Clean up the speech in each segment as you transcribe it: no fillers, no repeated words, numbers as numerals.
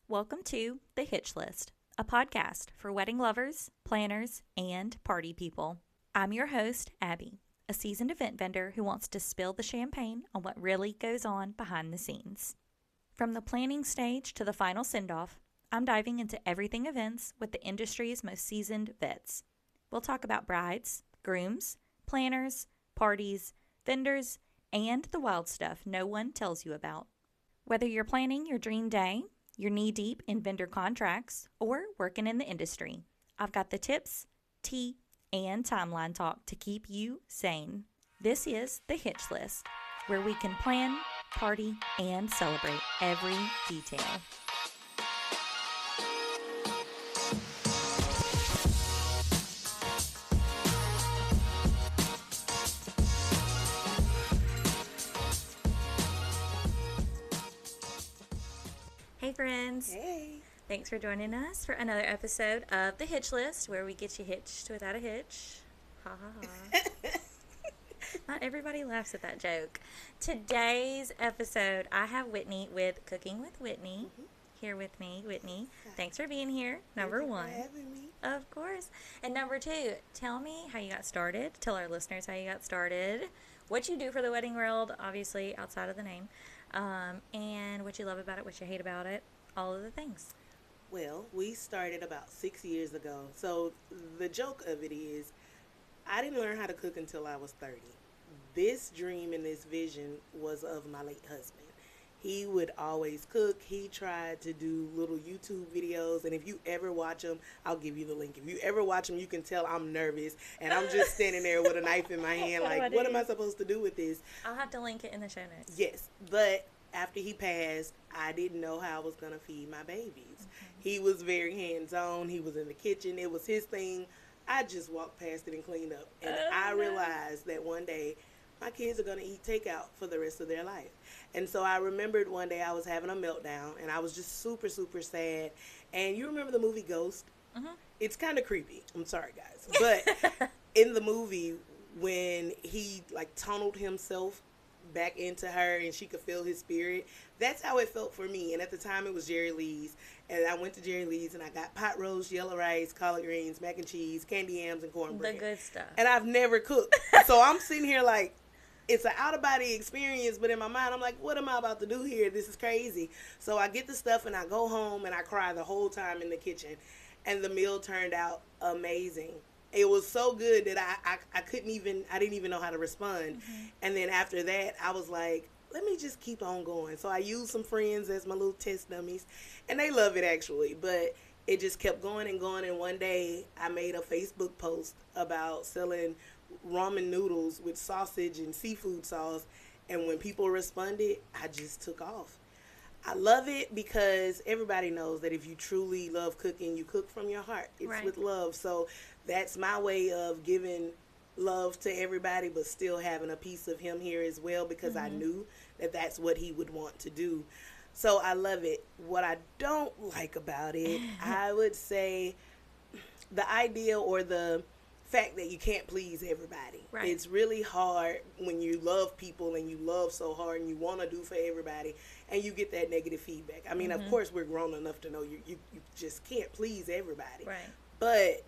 Welcome to The Hitch List, a podcast for wedding lovers, planners, and party people. I'm your host, Abby, a seasoned event vendor who wants to spill the champagne on what really goes on behind the scenes. From the planning stage to the final send-off, I'm diving into everything events with the industry's most seasoned vets. We'll talk about brides, grooms, planners, parties, vendors, and the wild stuff no one tells you about. Whether you're planning your dream day, you're knee-deep in vendor contracts, or working in the industry, I've got the tips, tea, and timeline talk to keep you sane. This is The Hitch List, where we can plan, party, and celebrate every detail. Hey friends. Hey. Thanks for joining us for another episode of The Hitch List, where we get you hitched without a hitch. Ha ha ha. Not everybody laughs at that joke. Today's episode, I have Whitney with Cooking with Whitney here with me. Whitney, thanks for being here. Number one. Thank you for having me. Of course. And number two, tell me how you got started. Tell our listeners how you got started. What you do for the wedding world, obviously, outside of the name. And what you love about it, what you hate about it, all of the things. Well, we started about 6 years ago. So the joke of it is, I didn't learn how to cook until I was 30. This dream and this vision was of my late husband. He would always cook. He tried to do little YouTube videos. And if you ever watch them, I'll give you the link. If you ever watch them, you can tell I'm nervous. And I'm just standing there with a knife in my hand like, what am I supposed to do with this? I'll have to link it in the show notes. Yes, but after he passed, I didn't know how I was going to feed my babies. He was very hands-on. He was in the kitchen. It was his thing. I just walked past it and cleaned up. And I realized that one day my kids are going to eat takeout for the rest of their life. And so I remembered one day I was having a meltdown, and I was just super, super sad. And you remember the movie Ghost? It's kind of creepy. I'm sorry, guys. But in the movie, when he, tunneled himself back into her and she could feel his spirit, that's how it felt for me. And at the time, it was Jerry Lee's. And I went to Jerry Lee's, and I got pot roast, yellow rice, collard greens, mac and cheese, candy yams, and cornbread. The good stuff. And I've never cooked. So I'm sitting here like, it's an out-of-body experience, but in my mind, I'm like, what am I about to do here? This is crazy. So I get the stuff, and I go home, and I cry the whole time in the kitchen. And the meal turned out amazing. It was so good that I didn't even know how to respond. And then after that, I was like, let me just keep on going. So I used some friends as my little test dummies, and they love it actually. But it just kept going and going. And one day I made a Facebook post about selling ramen noodles with sausage and seafood sauce. And when people responded, I just took off. I love it because everybody knows that if you truly love cooking, you cook from your heart. It's right. With love. So that's my way of giving love to everybody, but still having a piece of him here as well, because I knew that that's what he would want to do. So I love it. What I don't like about it, I would say the idea or the fact that you can't please everybody. Right. It's really hard when you love people and you love so hard and you want to do for everybody and you get that negative feedback. I mean, of course, we're grown enough to know you just can't please everybody. Right. But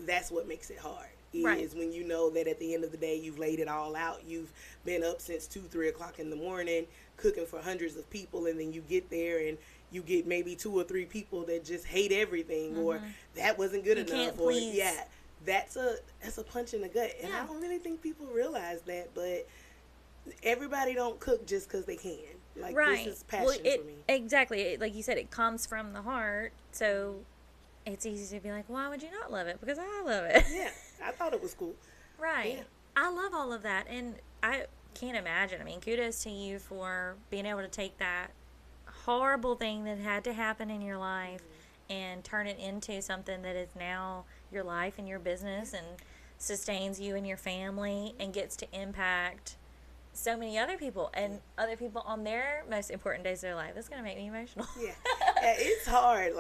that's what makes it hard. Right. Is when you know that at the end of the day, you've laid it all out. You've been up since 2-3 o'clock in the morning cooking for hundreds of people, and then you get there and you get maybe 2 or 3 people that just hate everything, or that wasn't good enough, can't or please. that's a punch in the gut. And I don't really think people realize that, but everybody don't cook just because they can. This is passion for me. Exactly. Like you said, it comes from the heart, so it's easy to be like, why would you not love it? Because I love it. Yeah, I thought it was cool. Right. Yeah. I love all of that, and I can't imagine. I mean, kudos to you for being able to take that horrible thing that had to happen in your life and turn it into something that is now your life and your business and sustains you and your family and gets to impact so many other people and other people on their most important days of their life. That's going to make me emotional. Yeah, it's hard.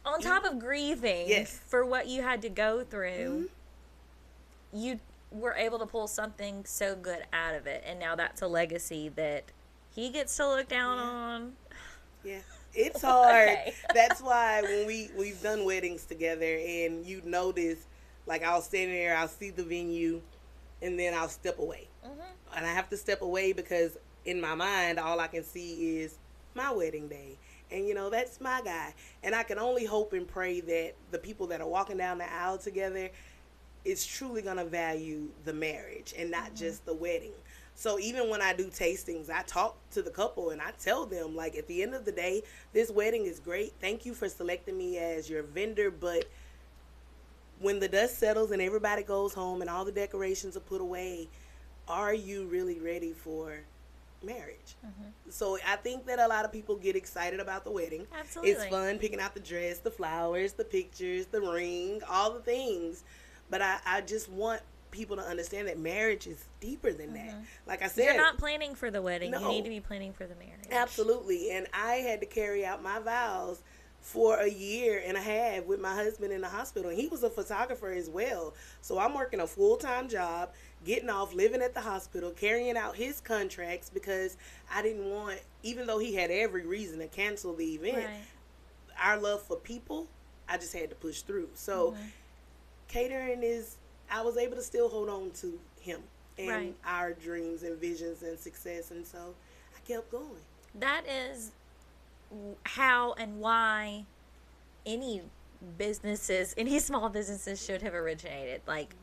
On top of grieving for what you had to go through, you were able to pull something so good out of it. And now that's a legacy that he gets to look down on. Yeah. It's hard. Okay. That's why when we've done weddings together, and you notice, like I'll stand there, I'll see the venue, and then I'll step away. Mm-hmm. And I have to step away because in my mind, all I can see is my wedding day. And, that's my guy. And I can only hope and pray that the people that are walking down the aisle together is truly going to value the marriage and not mm-hmm. just the wedding. So even when I do tastings, I talk to the couple and I tell them, like, at the end of the day, this wedding is great. Thank you for selecting me as your vendor. But when the dust settles and everybody goes home and all the decorations are put away, are you really ready for marriage? Mm-hmm. So I think that a lot of people get excited about the wedding. Absolutely. It's fun picking out the dress, the flowers, the pictures, the ring, all the things. But I just want people to understand that marriage is deeper than mm-hmm. that. Like I said, you're not planning for the wedding. No. You need to be planning for the marriage. Absolutely. And I had to carry out my vows for a year and a half with my husband in the hospital. And he was a photographer as well. So I'm working a full-time job, getting off, living at the hospital, carrying out his contracts because I didn't want, even though he had every reason to cancel the event, right. Our love for people, I just had to push through. So mm-hmm. catering I was able to still hold on to him and right. our dreams and visions and success. And so I kept going. That is how and why any small businesses should have originated. Like,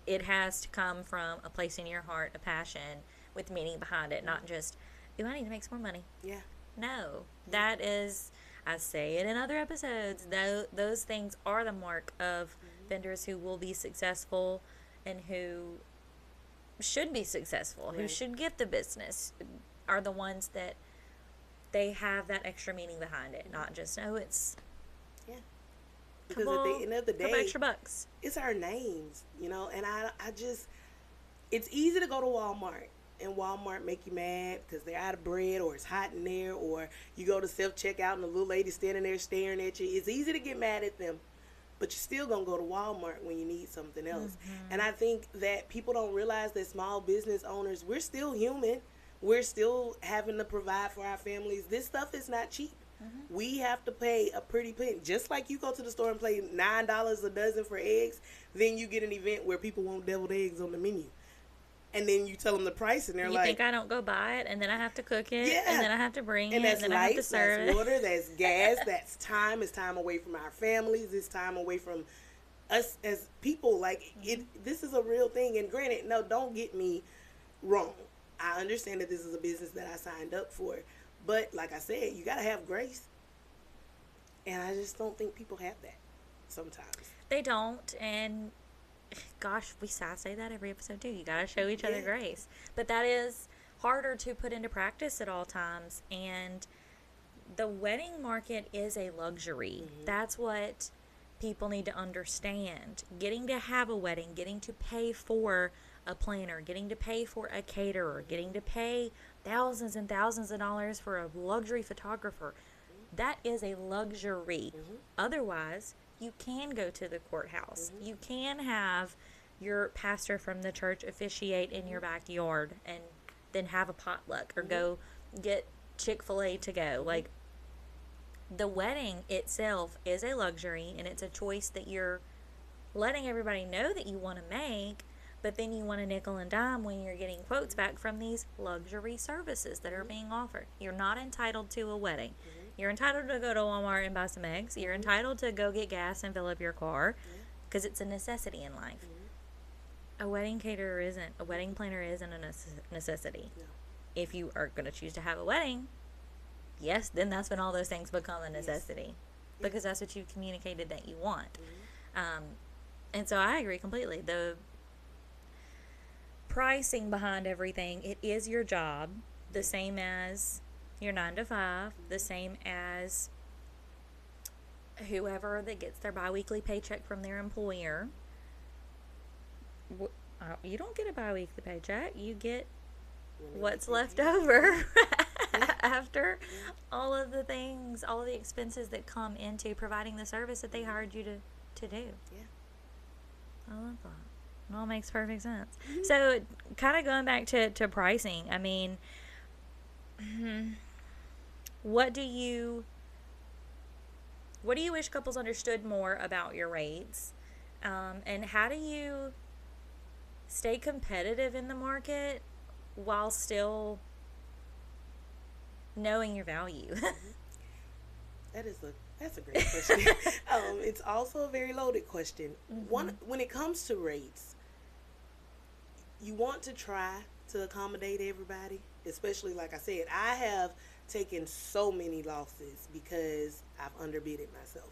it has to come from a place in your heart, a passion with meaning behind it, not just, ooh, I need to make some more money. Yeah. No, that is, I say it in other episodes, those things are the mark of mm-hmm. vendors who will be successful and who should be successful, right. who should get the business, are the ones that they have that extra meaning behind it, not just, it's because at the end of the day, couple extra bucks. It's our names, and I just, it's easy to go to Walmart and Walmart make you mad because they're out of bread or it's hot in there, or you go to self-checkout and the little lady standing there staring at you. It's easy to get mad at them, but you're still going to go to Walmart when you need something else. Mm-hmm. And I think that people don't realize that small business owners, we're still human. We're still having to provide for our families. This stuff is not cheap. Mm-hmm. We have to pay a pretty penny. Just like you go to the store and pay $9 a dozen for eggs, then you get an event where people want deviled eggs on the menu. And then you tell them the price, and they're you like... You think I don't go buy it, and then I have to cook it, yeah. and then I have to bring and it, and then I have to serve it. That's water, that's gas, that's time. It's time away from our families. It's time away from us as people. Like, this is a real thing. And granted, no, don't get me wrong. I understand that this is a business that I signed up for. But like I said, you got to have grace. And I just don't think people have that sometimes. They don't. And gosh, I say that every episode too. You got to show each other grace. But that is harder to put into practice at all times. And the wedding market is a luxury. Mm-hmm. That's what people need to understand. Getting to have a wedding, getting to pay for a planner, getting to pay for a caterer, getting to pay thousands and thousands of dollars for a luxury photographer. That is a luxury. Mm-hmm. Otherwise, you can go to the courthouse. Mm-hmm. You can have your pastor from the church officiate in your backyard and then have a potluck or go get Chick-fil-A to go. Like, the wedding itself is a luxury, and it's a choice that you're letting everybody know that you want to make. But then you want to nickel and dime when you're getting quotes back from these luxury services that are being offered. You're not entitled to a wedding. Mm-hmm. You're entitled to go to Walmart and buy some eggs. You're entitled to go get gas and fill up your car because it's a necessity in life. Mm-hmm. A wedding caterer isn't. A wedding planner isn't a necessity. No. If you are going to choose to have a wedding, yes, then that's when all those things become a necessity because that's what you've communicated that you want. Mm-hmm. And so I agree completely. The pricing behind everything, it is your job, the same as your 9 to 5, the same as whoever that gets their biweekly paycheck from their employer. You don't get a biweekly paycheck, you get what's left over after all of the things, all of the expenses that come into providing the service that they hired you to do. Yeah, I love that. It all makes perfect sense. Mm-hmm. So, kind of going back to pricing, I mean, what do you wish couples understood more about your rates? And how do you stay competitive in the market while still knowing your value? That's a great question. It's also a very loaded question. When it comes to rates, you want to try to accommodate everybody, especially, like I said, I have taken so many losses because I've underbidded myself.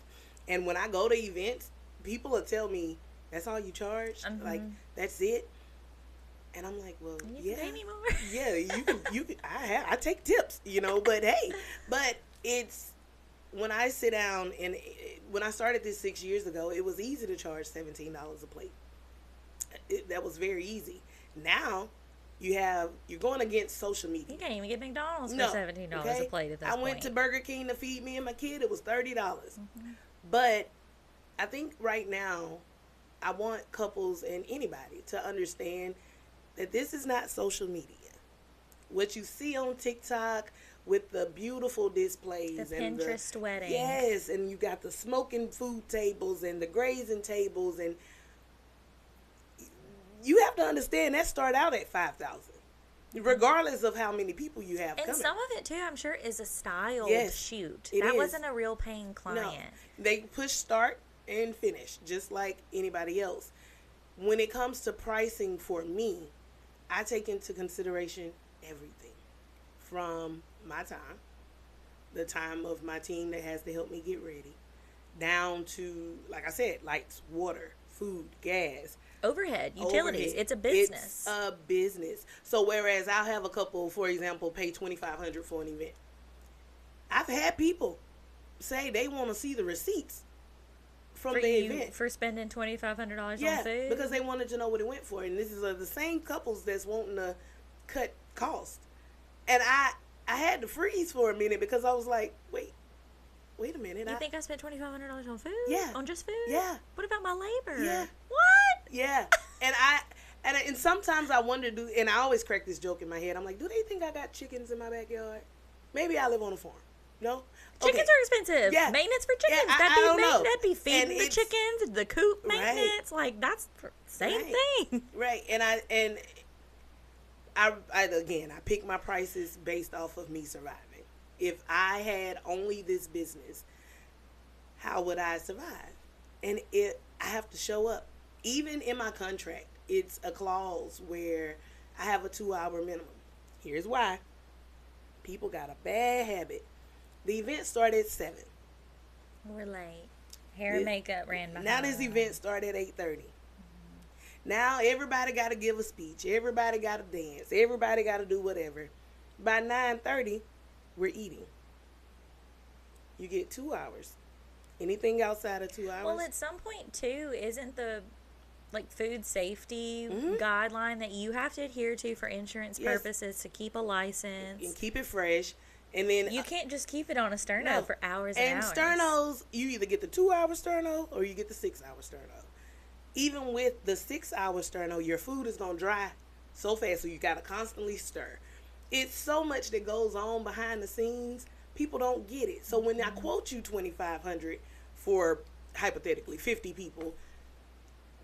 And when I go to events, people will tell me, that's all you charge? Like, that's it? And I'm like, well, you can pay me more. Yeah, you can, I take tips, but hey, but it's, when I sit down, and when I started this 6 years ago, it was easy to charge $17 a plate. That was very easy. Now, you're going against social media. You can't even get McDonald's for $17 a plate at this point. I went to Burger King to feed me and my kid. It was $30. But I think right now, I want couples and anybody to understand that this is not social media. What you see on TikTok with the beautiful displays, the Pinterest weddings. Yes, and you got the smoking food tables and the grazing tables, and you have to understand that start out at $5,000, regardless of how many people you have coming. And some of it too, I'm sure, is a styled shoot. That wasn't a real paying client. No, they push start and finish just like anybody else. When it comes to pricing for me, I take into consideration everything, from my time, the time of my team that has to help me get ready, down to, like I said, lights, water, food, gas, overhead, utilities. It's a business. It's a business. So whereas I'll have a couple, for example, pay $2,500 for an event, I've had people say they want to see the receipts from the event for spending $2,500 on food. Because they wanted to know what it went for. And this is the same couples that's wanting to cut costs. And I had to freeze for a minute because I was like, wait a minute. You think I spent $2,500 on food? Yeah. On just food? Yeah. What about my labor? Yeah. What? Yeah. And sometimes I wonder, and I always crack this joke in my head. I'm like, do they think I got chickens in my backyard? Maybe I live on a farm. No? Chickens are expensive. Yeah. Maintenance for chickens. Yeah, I don't know. That'd be feeding the chickens, the coop maintenance. Right. Like, that's the same thing. Right. And I pick my prices based off of me surviving. If I had only this business, how would I survive? And I have to show up. Even in my contract, it's a clause where I have a 2-hour minimum. Here's why. People got a bad habit. The event started at 7. We're late. Hair and makeup ran behind. Now this event started at 8:30. Now everybody got to give a speech. Everybody got to dance. Everybody got to do whatever. By 9:30, we're eating. You get 2 hours. Anything outside of 2 hours? Well, at some point, too, isn't the food safety guideline that you have to adhere to for insurance purposes to keep a license? And keep it fresh. And then you can't just keep it on a sterno for hours and hours. And sternos, you either get the 2-hour sterno or you get the 6-hour sterno. Even with the 6-hour sterno, your food is going to dry so fast, so you got to constantly stir. It's so much that goes on behind the scenes. People don't get it. So when I quote you $2,500 for, hypothetically, 50 people,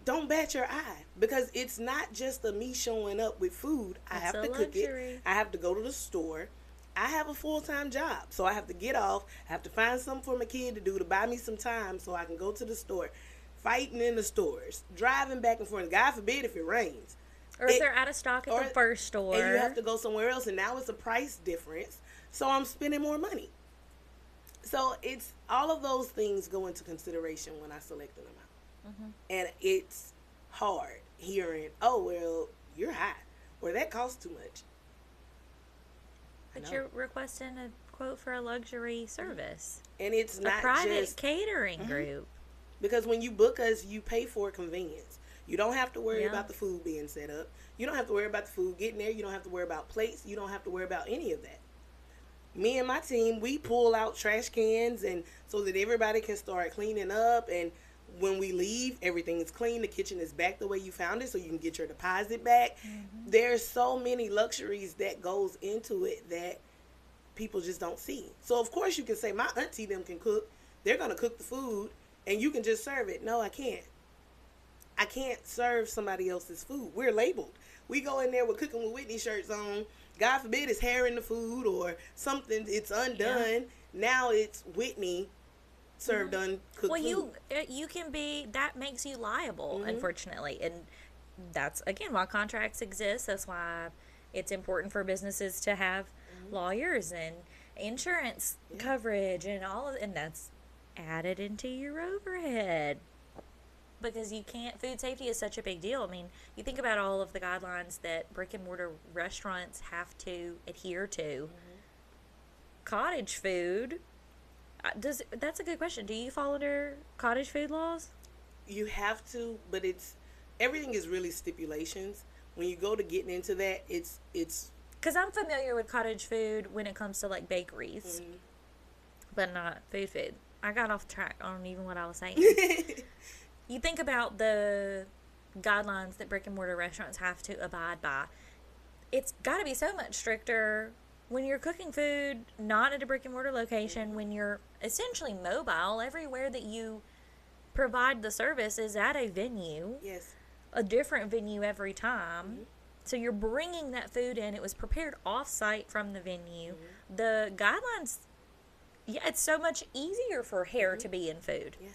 don't bat your eye, because it's not just me showing up with food. I have to cook it. I have to go to the store. I have a full-time job, so I have to get off. I have to find something for my kid to do to buy me some time so I can go to the store. Fighting in the stores, driving back and forth. God forbid if it rains. Or if they're out of stock at the first store. And you have to go somewhere else, and now it's a price difference, so I'm spending more money. So it's all of those things go into consideration when I select an amount. And it's hard hearing, oh, well, you're high, or that costs too much. But you're requesting a quote for a luxury service. And it's not a private catering group. Because when you book us, you pay for convenience. You don't have to worry about the food being set up. You don't have to worry about the food getting there. You don't have to worry about plates. You don't have to worry about any of that. Me and my team, we pull out trash cans and so that everybody can start cleaning up. And when we leave, everything is clean. The kitchen is back the way you found it, so you can get your deposit back. There's so many luxuries that goes into it that people just don't see. So of course you can say my auntie them can cook. They're gonna cook the food and you can just serve it. No, I can't. I can't serve somebody else's food. We're labeled. We go in there with Cooking with Whitney shirts on. God forbid it's hair in the food or something. It's undone. Yeah. Now it's Whitney served uncooked food. Well, you can be, that makes you liable, unfortunately. And that's, again, why contracts exist. That's why it's important for businesses to have lawyers and insurance coverage and all of, and that's added into your overhead. Because you can't, food safety is such a big deal. I mean, you think about all of the guidelines that brick and mortar restaurants have to adhere to. Cottage food, that's a good question. Do you follow under cottage food laws? You have to, but everything is really stipulations. When you go to getting into that, it's because I'm familiar with cottage food when it comes to like bakeries, but not food. I got off track on even what I was saying. You think about the guidelines that brick and mortar restaurants have to abide by. It's got to be so much stricter when you're cooking food not at a brick and mortar location, when you're essentially mobile. Everywhere that you provide the service is at a venue. Yes. A different venue every time. So you're bringing that food in. It was prepared off-site from the venue. The guidelines, it's so much easier for hair to be in food. Yeah.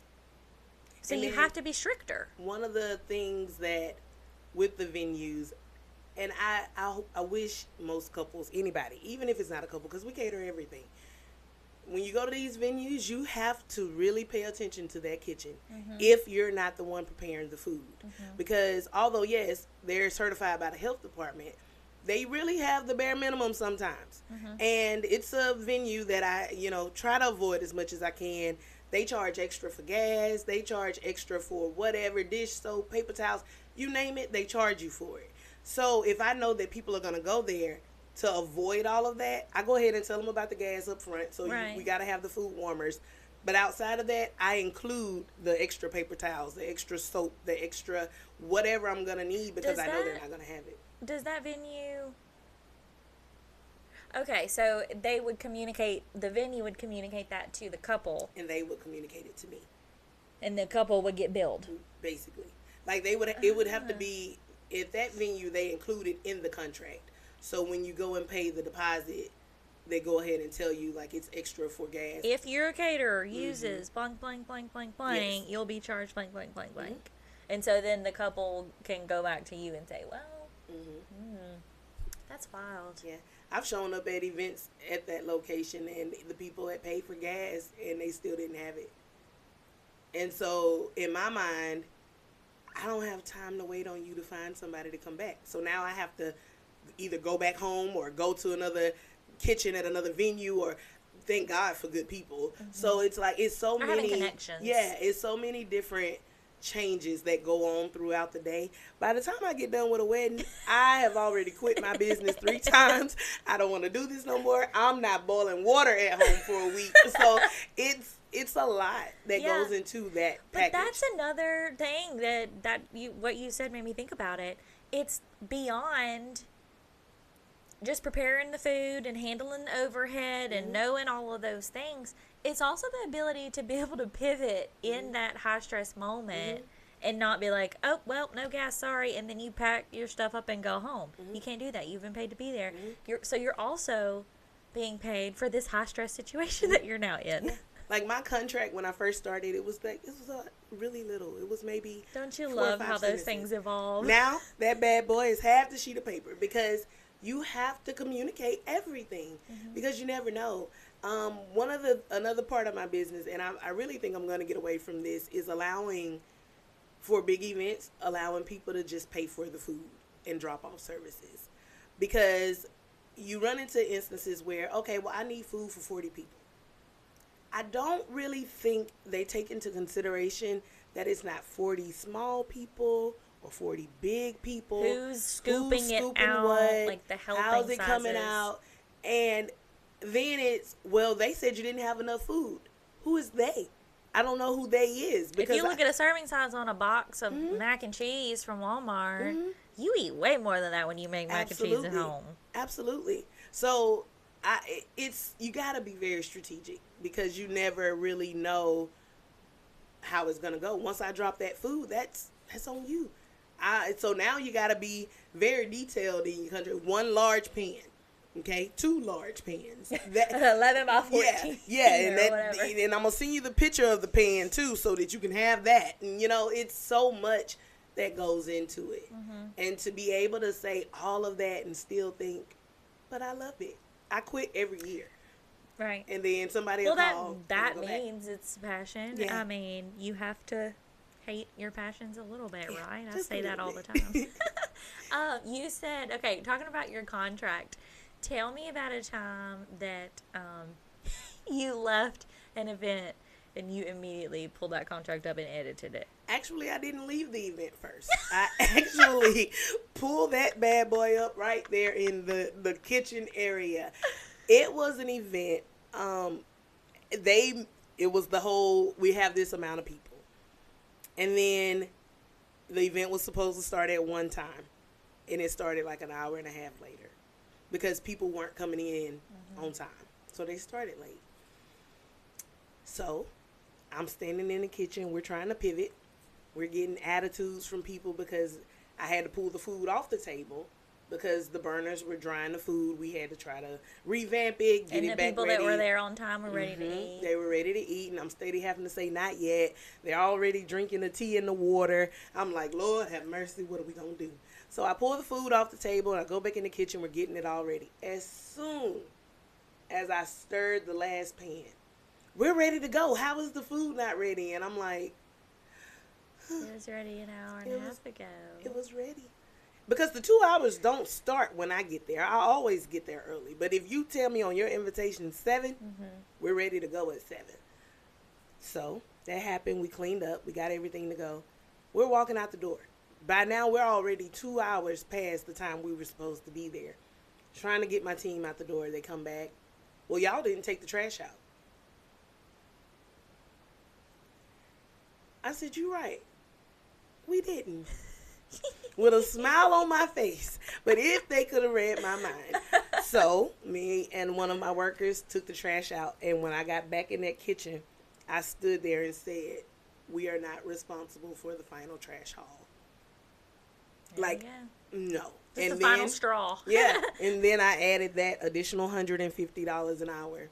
So you have to be stricter. One of the things that with the venues, and I wish most couples, anybody, even if it's not a couple, because we cater everything. When you go to these venues, you have to really pay attention to that kitchen if you're not the one preparing the food. Because although, yes, they're certified by the health department, they really have the bare minimum sometimes. And it's a venue that I, try to avoid as much as I can. They charge extra for gas. They charge extra for whatever, dish soap, paper towels, you name it, they charge you for it. So if I know that people are going to go there to avoid all of that, I go ahead and tell them about the gas up front. So we got to have the food warmers. But outside of that, I include the extra paper towels, the extra soap, the extra whatever I'm going to need because I know they're not going to have it. Does that venue... Okay, so the venue would communicate that to the couple. And they would communicate it to me. And the couple would get billed. Basically. Like it would have to be, at that venue, they include it in the contract. So when you go and pay the deposit, they go ahead and tell you, like, it's extra for gas. If your caterer uses blank, blank, blank, blank, blank, you'll be charged blank, blank, blank, blank. And so then the couple can go back to you and say, well, that's wild. Yeah. I've shown up at events at that location and the people had paid for gas and they still didn't have it. And so in my mind, I don't have time to wait on you to find somebody to come back. So now I have to either go back home or go to another kitchen at another venue, or thank God for good people. So it's like, it's so many connections. Yeah, it's so many different changes that go on throughout the day. By the time I get done with a wedding, I have already quit my business 3 times. I don't want to do this no more. I'm not boiling water at home for a week. So it's a lot that goes into that package. But that's another thing that what you said made me think about it. It's beyond just preparing the food and handling the overhead and knowing all of those things. It's also the ability to be able to pivot in that high stress moment and not be like, oh, well, no gas, sorry, and then you pack your stuff up and go home. You can't do that. You've been paid to be there. You're also being paid for this high stress situation that you're now in. Yeah. Like my contract when I first started, it was really little. It was maybe Don't you love how those things evolve? Now that bad boy is half the sheet of paper because you have to communicate everything because you never know. Another part of my business, and I really think I'm going to get away from this, is allowing for big events, allowing people to just pay for the food and drop off services, because you run into instances where, okay, well, I need food for 40 people. I don't really think they take into consideration that it's not 40 small people or 40 big people. Who's scooping it out, what, like the helping how's it sizes. Coming out, and then it's, well, they said you didn't have enough food. Who is they? I don't know who they is. Because if you look at a serving size on a box of mac and cheese from Walmart, you eat way more than that when you make mac and cheese at home. Absolutely. So You got to be very strategic because you never really know how it's going to go. Once I drop that food, that's on you. So now you got to be very detailed in your country. 1 large pan. Okay, 2 large pans. 11 by 14. Yeah, and I'm gonna send you the picture of the pan too, so that you can have that. And it's so much that goes into it, and to be able to say all of that and still think, but I love it. I quit every year, right? And then somebody will call. That means it's passion. Yeah. I mean, you have to hate your passions a little bit, right? I just say that all the time. You said, okay, talking about your contract. Tell me about a time that you left an event and you immediately pulled that contract up and edited it. Actually, I didn't leave the event first. I actually pulled that bad boy up right there in the kitchen area. It was an event. It was the whole, we have this amount of people. And then the event was supposed to start at 1 time. And it started like an hour and a half later. Because people weren't coming in on time. So they started late. So I'm standing in the kitchen. We're trying to pivot. We're getting attitudes from people because I had to pull the food off the table because the burners were drying the food. We had to try to revamp it, get it back ready. And the people that were there on time were ready to eat. They were ready to eat, and I'm steady having to say, not yet. They're already drinking the tea and the water. I'm like, Lord, have mercy. What are we going to do? So I pull the food off the table, and I go back in the kitchen. We're getting it all ready. As soon as I stirred the last pan, we're ready to go. How is the food not ready? And I'm like, it was ready an hour and a half ago. It was ready. Because the 2 hours don't start when I get there. I always get there early. But if you tell me on your invitation 7, we're ready to go at 7. So that happened. We cleaned up. We got everything to go. We're walking out the door. By now, we're already 2 hours past the time we were supposed to be there. Trying to get my team out the door. They come back. Well, y'all didn't take the trash out. I said, you're right. We didn't. With a smile on my face. But if they could have read my mind. So, me and one of my workers took the trash out. And when I got back in that kitchen, I stood there and said, we are not responsible for the final trash haul. Like, no. It's the final straw. Yeah. And then I added that additional $150 an hour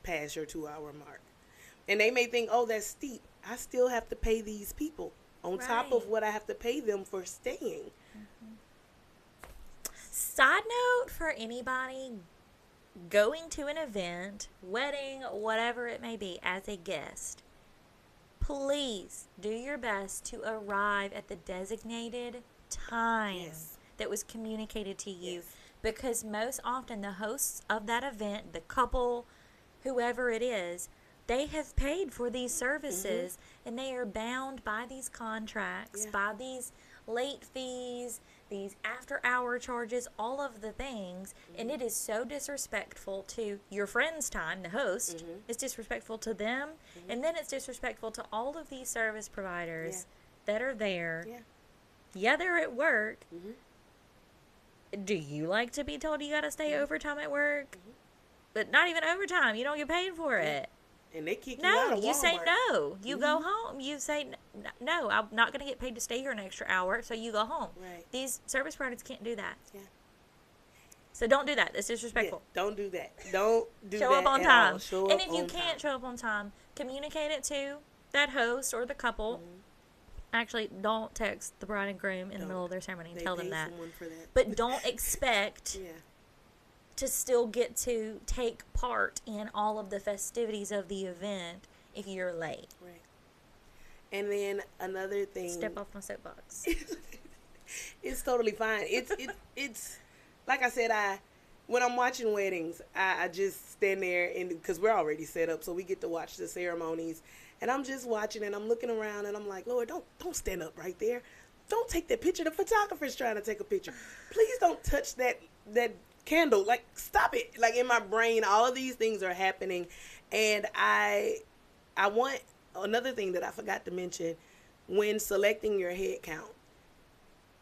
past your 2-hour mark. And they may think, oh, that's steep. I still have to pay these people on top of what I have to pay them for staying. Side note for anybody going to an event, wedding, whatever it may be, as a guest, please do your best to arrive at the designated time that was communicated to you. Because most often the hosts of that event, the couple, whoever it is, they have paid for these services and they are bound by these contracts, by these late fees, these after-hour charges, all of the things. And it is so disrespectful to your friend's time, the host. It's disrespectful to them. And then it's disrespectful to all of these service providers that are there. Yeah, they're at work. Do you like to be told you got to stay overtime at work? But not even overtime. You don't get paid for it. And they kick you out of Walmart. No, you say no. You go home. You say, no, I'm not going to get paid to stay here an extra hour, so you go home. These service providers can't do that. So don't do that. It's disrespectful. Don't do that. Don't do show that up on time. And if you can't show up on time, communicate it to that host or the couple. Actually, don't text the bride and groom in the middle of their ceremony and tell them that. But don't expect to still get to take part in all of the festivities of the event if you're late. And then another thing. Step off my soapbox. It's totally fine. It's like I said, when I'm watching weddings, I just stand there and because we're already set up, so we get to watch the ceremonies. And I'm just watching and I'm looking around and I'm like, Lord, don't stand up right there. Don't take that picture. The photographer's trying to take a picture. Please don't touch that candle. Like, stop it. Like, in my brain, all of these things are happening. And I want another thing that I forgot to mention when selecting your head count.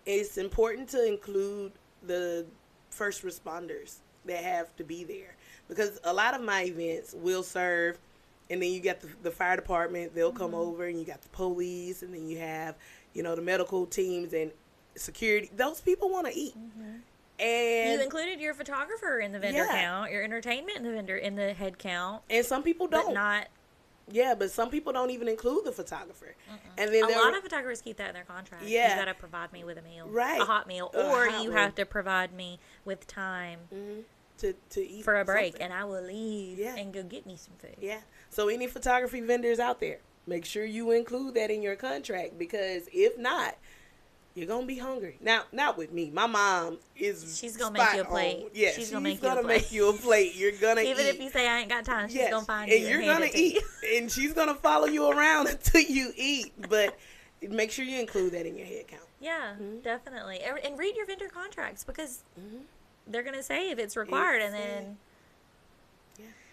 It's important to include the first responders that have to be there. Because a lot of my events will serve, and then you got the fire department, they'll come over, and you got the police, and then you have, the medical teams and security. Those people want to eat. And you included your photographer in the vendor count, your entertainment in the head count. And some people don't. But not. Yeah, but some people don't even include the photographer. And then a lot of photographers keep that in their contract. Yeah. You got to provide me with a meal. Right. A hot meal. Or you have to provide me with time to eat for a break. something. And I will leave and go get me some food. Yeah. So any photography vendors out there, make sure you include that in your contract, because if not, you're going to be hungry. Now, not with me. My mom is She's going to make you a plate. On. Yeah, she's going to make you a plate. You're going to eat. Even if you say I ain't got time, she's going to find you and you're going to eat. And she's going to follow you around until you eat. But make sure you include that in your head count. Yeah, definitely. And read your vendor contracts, because they're going to say if it's required. And then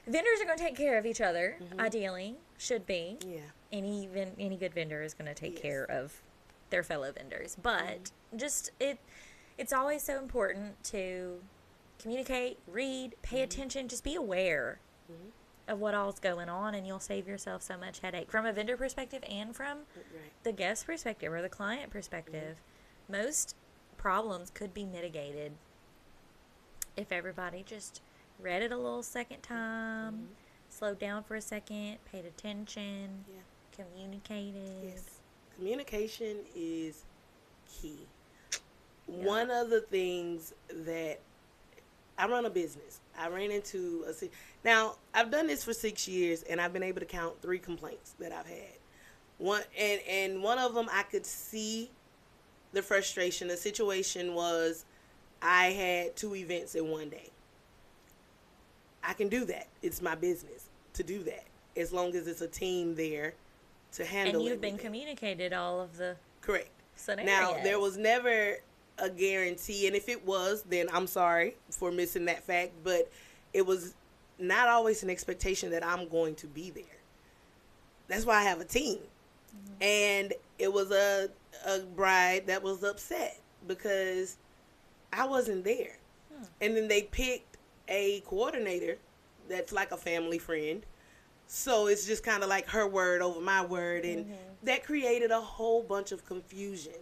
vendors are going to take care of each other, ideally, should be. Yeah. Any good vendor is going to take care of their fellow vendors, but just it's always so important to communicate, read, pay attention, just be aware of what all's going on, and you'll save yourself so much headache from a vendor perspective and from the guest perspective or the client perspective. Most problems could be mitigated if everybody just read it a little second time, slowed down for a second, paid attention, communicated. Yes. Communication is key. Yeah. One of the things that I run a business. I ran into now I've done this for 6 years, and I've been able to count 3 complaints that I've had. One of them, I could see the frustration. The situation was I had 2 events in one day. I can do that. It's my business to do that, as long as it's a team there to handle it. And you've been communicated all of the scenarios. Now, there was never a guarantee, and if it was, then I'm sorry for missing that fact, but it was not always an expectation that I'm going to be there. That's why I have a team. And it was a bride that was upset because I wasn't there. And then they picked a coordinator that's like a family friend. So it's just kind of like her word over my word. And that created a whole bunch of confusion.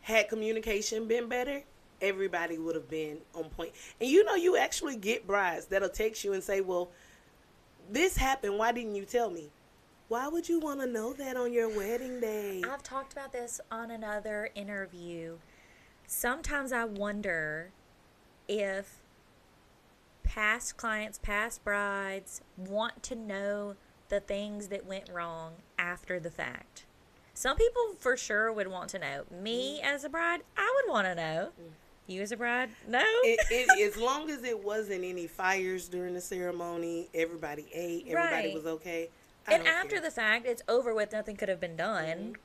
Had communication been better, everybody would have been on point. And you actually get brides that'll text you and say, well, this happened. Why didn't you tell me? Why would you want to know that on your wedding day? I've talked about this on another interview. Sometimes I wonder if past clients, past brides want to know the things that went wrong after the fact. Some people for sure would want to know. Me as a bride, I would want to know. You as a bride, no. As long as it wasn't any fires during the ceremony, everybody ate, everybody was okay. And after the fact, it's over with, nothing could have been done.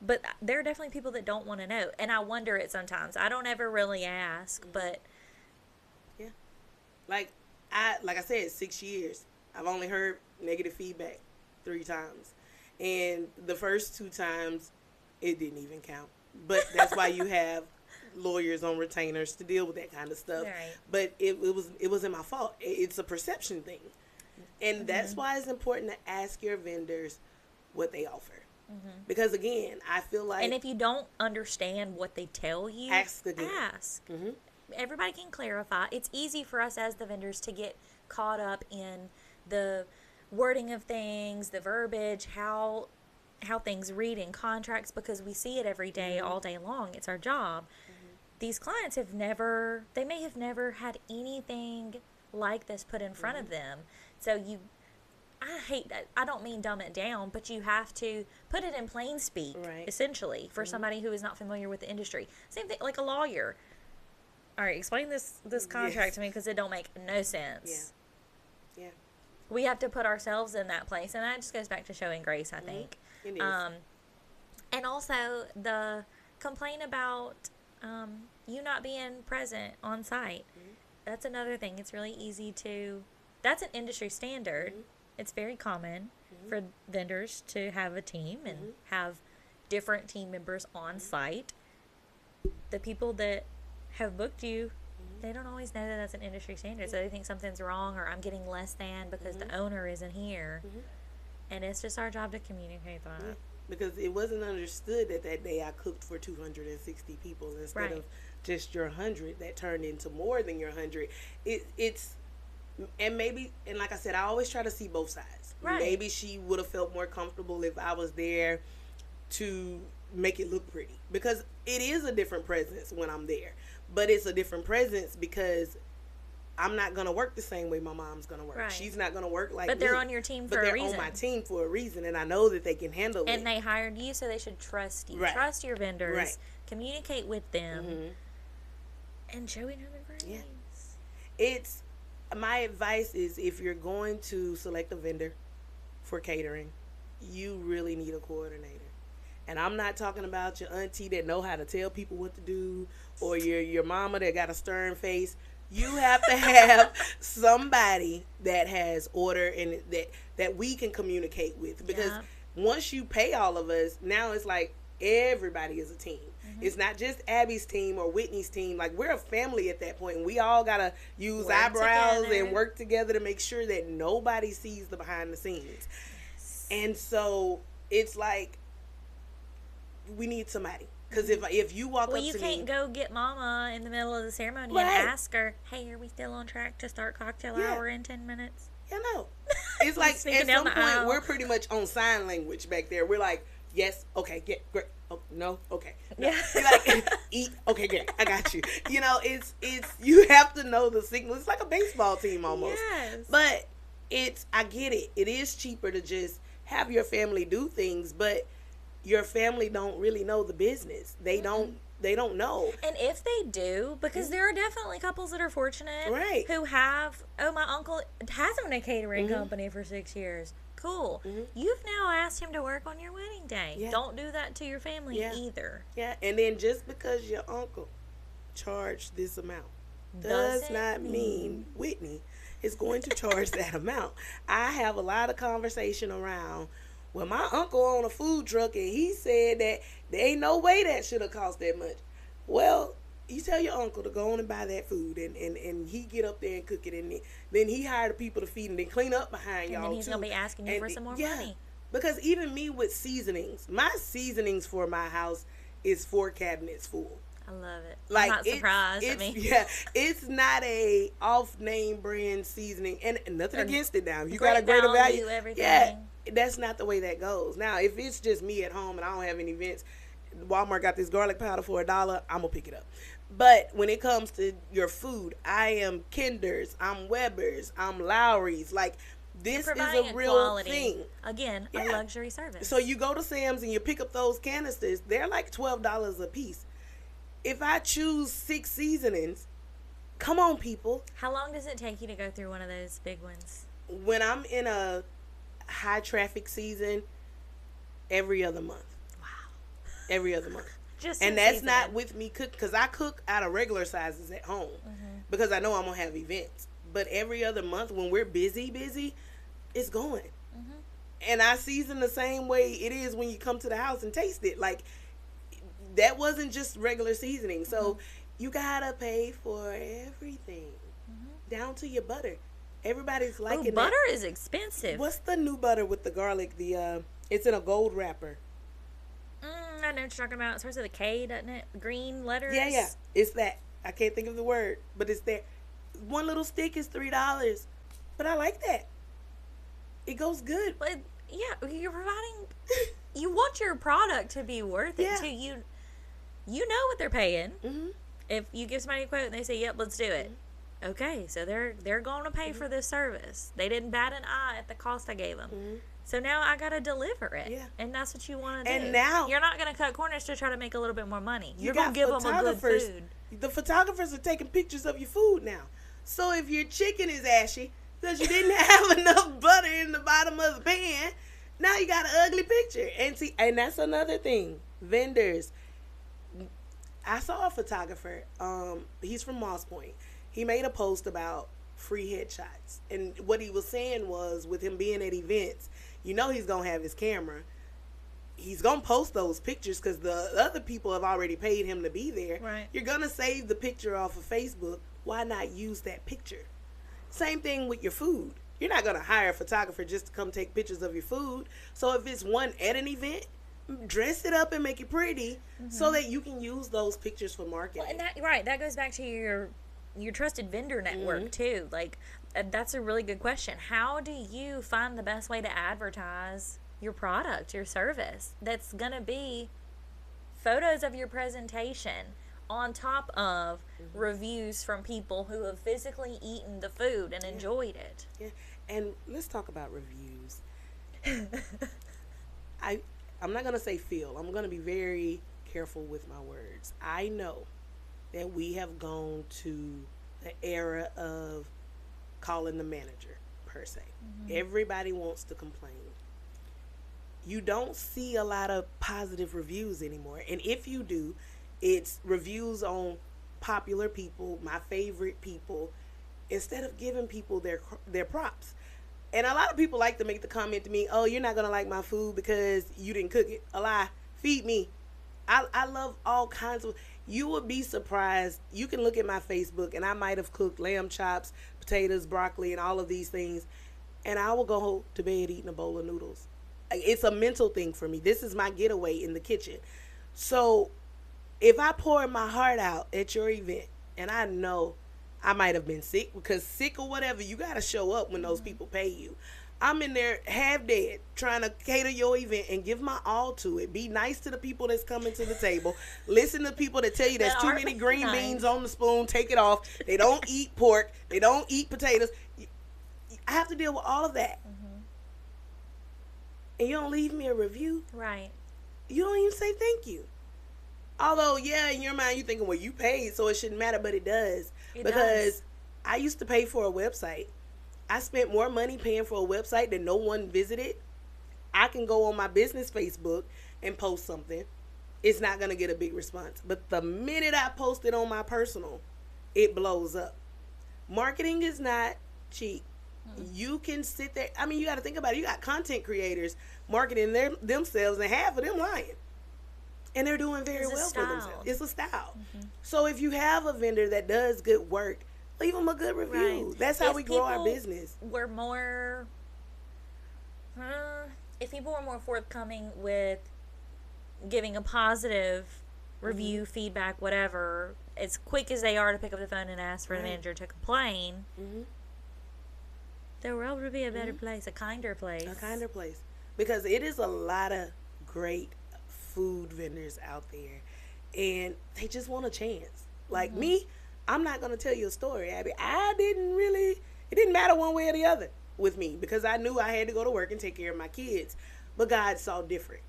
But there are definitely people that don't want to know. And I wonder it sometimes. I don't ever really ask, but... Yeah. Like I said, 6 years. I've only heard negative feedback 3 times. And the first 2 times, it didn't even count. But that's why you have lawyers on retainers to deal with that kind of stuff. Right. But it wasn't my fault. It's a perception thing. And that's why it's important to ask your vendors what they offer. Because, again, I feel like... And if you don't understand what they tell you, ask again. Ask. Everybody can clarify. It's easy for us as the vendors to get caught up in the wording of things, the verbiage, how things read in contracts, because we see it every day, all day long. It's our job. These clients they may have never had anything like this put in front of them. So I hate that. I don't mean dumb it down, but you have to put it in plain speak, essentially, for somebody who is not familiar with the industry. Same thing, like a lawyer. All right, explain this contract to me, because it don't make no sense. Yeah. We have to put ourselves in that place, and that just goes back to showing grace, I think. It is. And also the complaint about you not being present on site. That's another thing. It's really easy to... That's an industry standard. It's very common for vendors to have a team and have different team members on site. The people that have booked you they don't always know that that's an industry standard. So they think something's wrong or I'm getting less than because the owner isn't here. And it's just our job to communicate that. Yeah. Because it wasn't understood that day I cooked for 260 people instead of just your 100 that turned into more than your 100. It's and maybe, and like I said, I always try to see both sides. Right. Maybe she would have felt more comfortable if I was there to make it look pretty, because it is a different presence when I'm there, but it's a different presence because I'm not going to work the same way my mom's going to work. Right. She's not going to work like me. But they're on your team for a reason. But they're on my team for a reason, and I know that they can handle it. And they hired you, so they should trust you. Right. Trust your vendors. Right. Communicate with them. And show each other grace. Yeah. My advice is, if you're going to select a vendor for catering, you really need a coordinator. And I'm not talking about your auntie that know how to tell people what to do, or your mama that got a stern face. You have to have somebody that has order and that we can communicate with. Because once you pay all of us, now it's like everybody is a team. It's not just Abby's team or Whitney's team. Like, we're a family at that point, and we all got to use eyebrows and work together to make sure that nobody sees the behind the scenes. And so it's like, we need somebody. Because if you walk up to me... Well, you can't go get Mama in the middle of the ceremony and ask her, hey, are we still on track to start cocktail hour in 10 minutes? Yeah, no. It's like, at some point, we're pretty much on sign language back there. We're like, yes, okay, great. Oh, no, okay. No. Yeah. You're like, eat, okay, great, I got you. You know, it's you have to know the signal. It's like a baseball team almost. Yes. But I get it. It is cheaper to just have your family do things, but your family don't really know the business. They don't know. And if they do, because there are definitely couples that are fortunate who have, my uncle has owned a catering company for 6 years. Cool. You've now asked him to work on your wedding day. Yeah. Don't do that to your family either. Yeah, and then just because your uncle charged this amount does not mean Whitney is going to charge that amount. I have a lot of conversation around, well, my uncle owned a food truck and he said that there ain't no way that should have cost that much. Well, you tell your uncle to go on and buy that food, and he get up there and cook it, and then he hired the people to feed and then clean up behind y'all, and then he's going to be asking you for some more money. Because even me with seasonings, my seasonings for my house is 4 cabinets full. I love it. Like, I'm not surprised. It's not a off-name brand seasoning, and nothing against it now. You got a greater value. Everything. That's not the way that goes. Now, if it's just me at home and I don't have any events, Walmart got this garlic powder for $1, I'm going to pick it up. But when it comes to your food, I am Kinder's, I'm Weber's, I'm Lowry's. Like, this is a real quality thing. Again, a luxury service. So you go to Sam's and you pick up those canisters. They're like $12 a piece. If I choose 6 seasonings, come on, people. How long does it take you to go through one of those big ones? When I'm in a high traffic season, every other month. Wow. Every other month. And that's not with me cook, because I cook out of regular sizes at home because I know I'm going to have events. But every other month when we're busy, it's going. And I season the same way it is when you come to the house and taste it. Like, that wasn't just regular seasoning. So you got to pay for everything, down to your butter. Everybody's liking butter is expensive. What's the new butter with the garlic? It's in a gold wrapper. I know what you're talking about. It starts with a K, doesn't it? Green letters. Yeah. It's that. I can't think of the word, but it's there. One little stick is $3, but I like that. It goes good. But you're providing. You want your product to be worth it too. You know what they're paying. If you give somebody a quote and they say, "Yep, let's do it." Okay, so they're going to pay for this service. They didn't bat an eye at the cost I gave them. So now I got to deliver it. Yeah. And that's what you want to do. And now you're not going to cut corners to try to make a little bit more money. You're going to give them a good food. The photographers are taking pictures of your food now. So if your chicken is ashy because you didn't have enough butter in the bottom of the pan, now you got an ugly picture. And that's another thing. Vendors. I saw a photographer. He's from Moss Point. He made a post about free headshots. And what he was saying was, with him being at events, he's going to have his camera. He's going to post those pictures because the other people have already paid him to be there. Right. You're going to save the picture off of Facebook, why not use that picture? Same thing with your food. You're not going to hire a photographer just to come take pictures of your food. So if it's one at an event, dress it up and make it pretty so that you can use those pictures for marketing. Well, and that goes back to your trusted vendor network too. Like, that's a really good question. How do you find the best way to advertise your product, your service? That's going to be photos of your presentation on top of reviews from people who have physically eaten the food and enjoyed it. Yeah. And let's talk about reviews. I'm not going to say feel. I'm going to be very careful with my words. I know that we have gone to the era of calling the manager, per se. Everybody wants to complain. You don't see a lot of positive reviews anymore. And if you do, it's reviews on popular people, my favorite people, instead of giving people their props. And a lot of people like to make the comment to me, oh, you're not going to like my food because you didn't cook it. A lie. Feed me. I love all kinds of... You would be surprised. You can look at my Facebook, and I might have cooked lamb chops, potatoes, broccoli, and all of these things. And I will go to bed eating a bowl of noodles. It's a mental thing for me. This is my getaway in the kitchen. So if I pour my heart out at your event, and I know I might have been sick, because sick or whatever, you got to show up when those people pay you. I'm in there half dead trying to cater your event and give my all to it. Be nice to the people that's coming to the table. Listen to people that tell you there's too many green beans on the spoon. Take it off. They don't eat pork. They don't eat potatoes. I have to deal with all of that. And you don't leave me a review. Right. You don't even say thank you. Although, yeah, in your mind, you're thinking, well, you paid, so it shouldn't matter, but it does. Because I used to pay for a website. I spent more money paying for a website that no one visited. I can go on my business Facebook and post something. It's not going to get a big response. But the minute I post it on my personal, it blows up. Marketing is not cheap. You can sit there. I mean, you got to think about it. You got content creators marketing themselves, and half of them lying. And they're doing very well for themselves. It's a style. So if you have a vendor that does good work, leave them a good review. Right. That's how we grow our business. We're more, if people were more forthcoming with giving a positive review, feedback, whatever, as quick as they are to pick up the phone and ask for the manager to complain, the world would be a better place, a kinder place. A kinder place. Because it is a lot of great food vendors out there, and they just want a chance. Like me, I'm not going to tell you a story, Abby. It didn't matter one way or the other with me, because I knew I had to go to work and take care of my kids. But God saw different.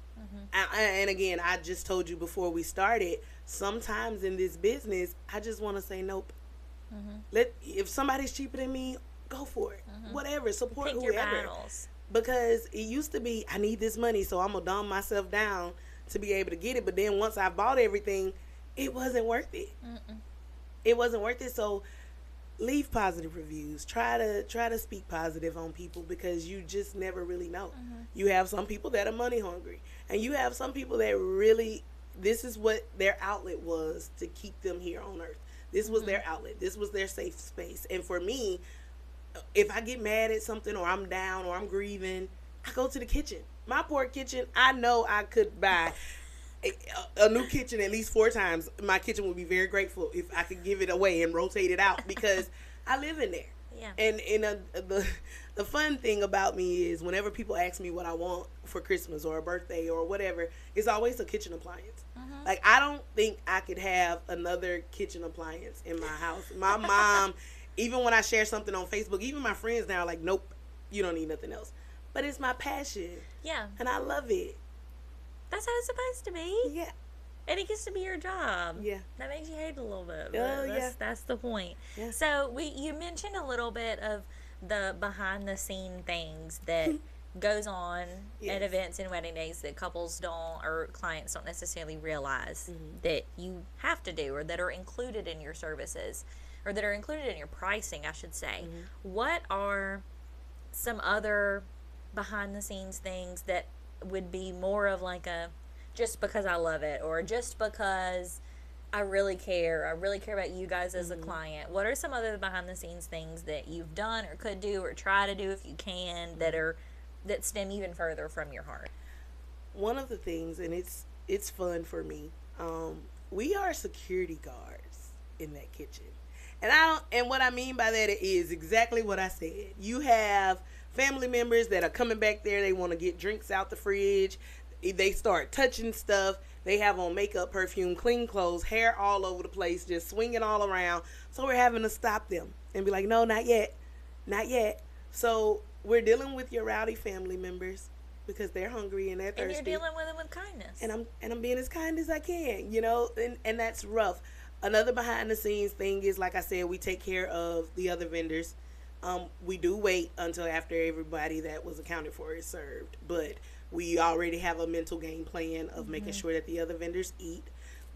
And again, I just told you before we started, sometimes in this business, I just want to say nope. If somebody's cheaper than me, go for it. Whatever, support Pick whoever. your battles. Because it used to be, I need this money, so I'm going to dumb myself down to be able to get it. But then once I bought everything, it wasn't worth it. It wasn't worth it. So leave positive reviews. Try to speak positive on people, because you just never really know. You have some people that are money hungry, and you have some people that really, this is what their outlet was to keep them here on earth. This was their outlet. This was their safe space. And for me, if I get mad at something, or I'm down, or I'm grieving, I go to the kitchen. My poor kitchen, I know I could buy a new kitchen at least 4 times. My kitchen would be very grateful if I could give it away and rotate it out, because I live in there. Yeah. And the fun thing about me is, whenever people ask me what I want for Christmas or a birthday or whatever, it's always a kitchen appliance. Like, I don't think I could have another kitchen appliance in my house. My mom, even when I share something on Facebook, even my friends now are like, nope, you don't need nothing else. But it's my passion. Yeah. And I love it. That's how it's supposed to be. Yeah. And it gets to be your job. Yeah. That makes you hate it a little bit. That's the point. Yeah. So you mentioned a little bit of the behind the scene things that goes on at events and wedding days that couples don't, or clients don't necessarily realize that you have to do, or that are included in your services, or that are included in your pricing, I should say. What are some other behind the scenes things that would be more of like a just because I love it, or just because I really care. I really care about you guys as a client. What are some other behind the scenes things that you've done or could do or try to do if you can that stem even further from your heart? One of the things, and it's fun for me, we are security guards in that kitchen. And what I mean by that is exactly what I said. You have family members that are coming back there. They want to get drinks out the fridge. They start touching stuff. They have on makeup, perfume, clean clothes, hair all over the place, just swinging all around. So we're having to stop them and be like, no, not yet. Not yet. So we're dealing with your rowdy family members because they're hungry and they're thirsty. And you're dealing with them with kindness. And I'm being as kind as I can, you know, and that's rough. Another behind the scenes thing is, like I said, we take care of the other vendors. We do wait until after everybody that was accounted for is served, but we already have a mental game plan of making sure that the other vendors eat.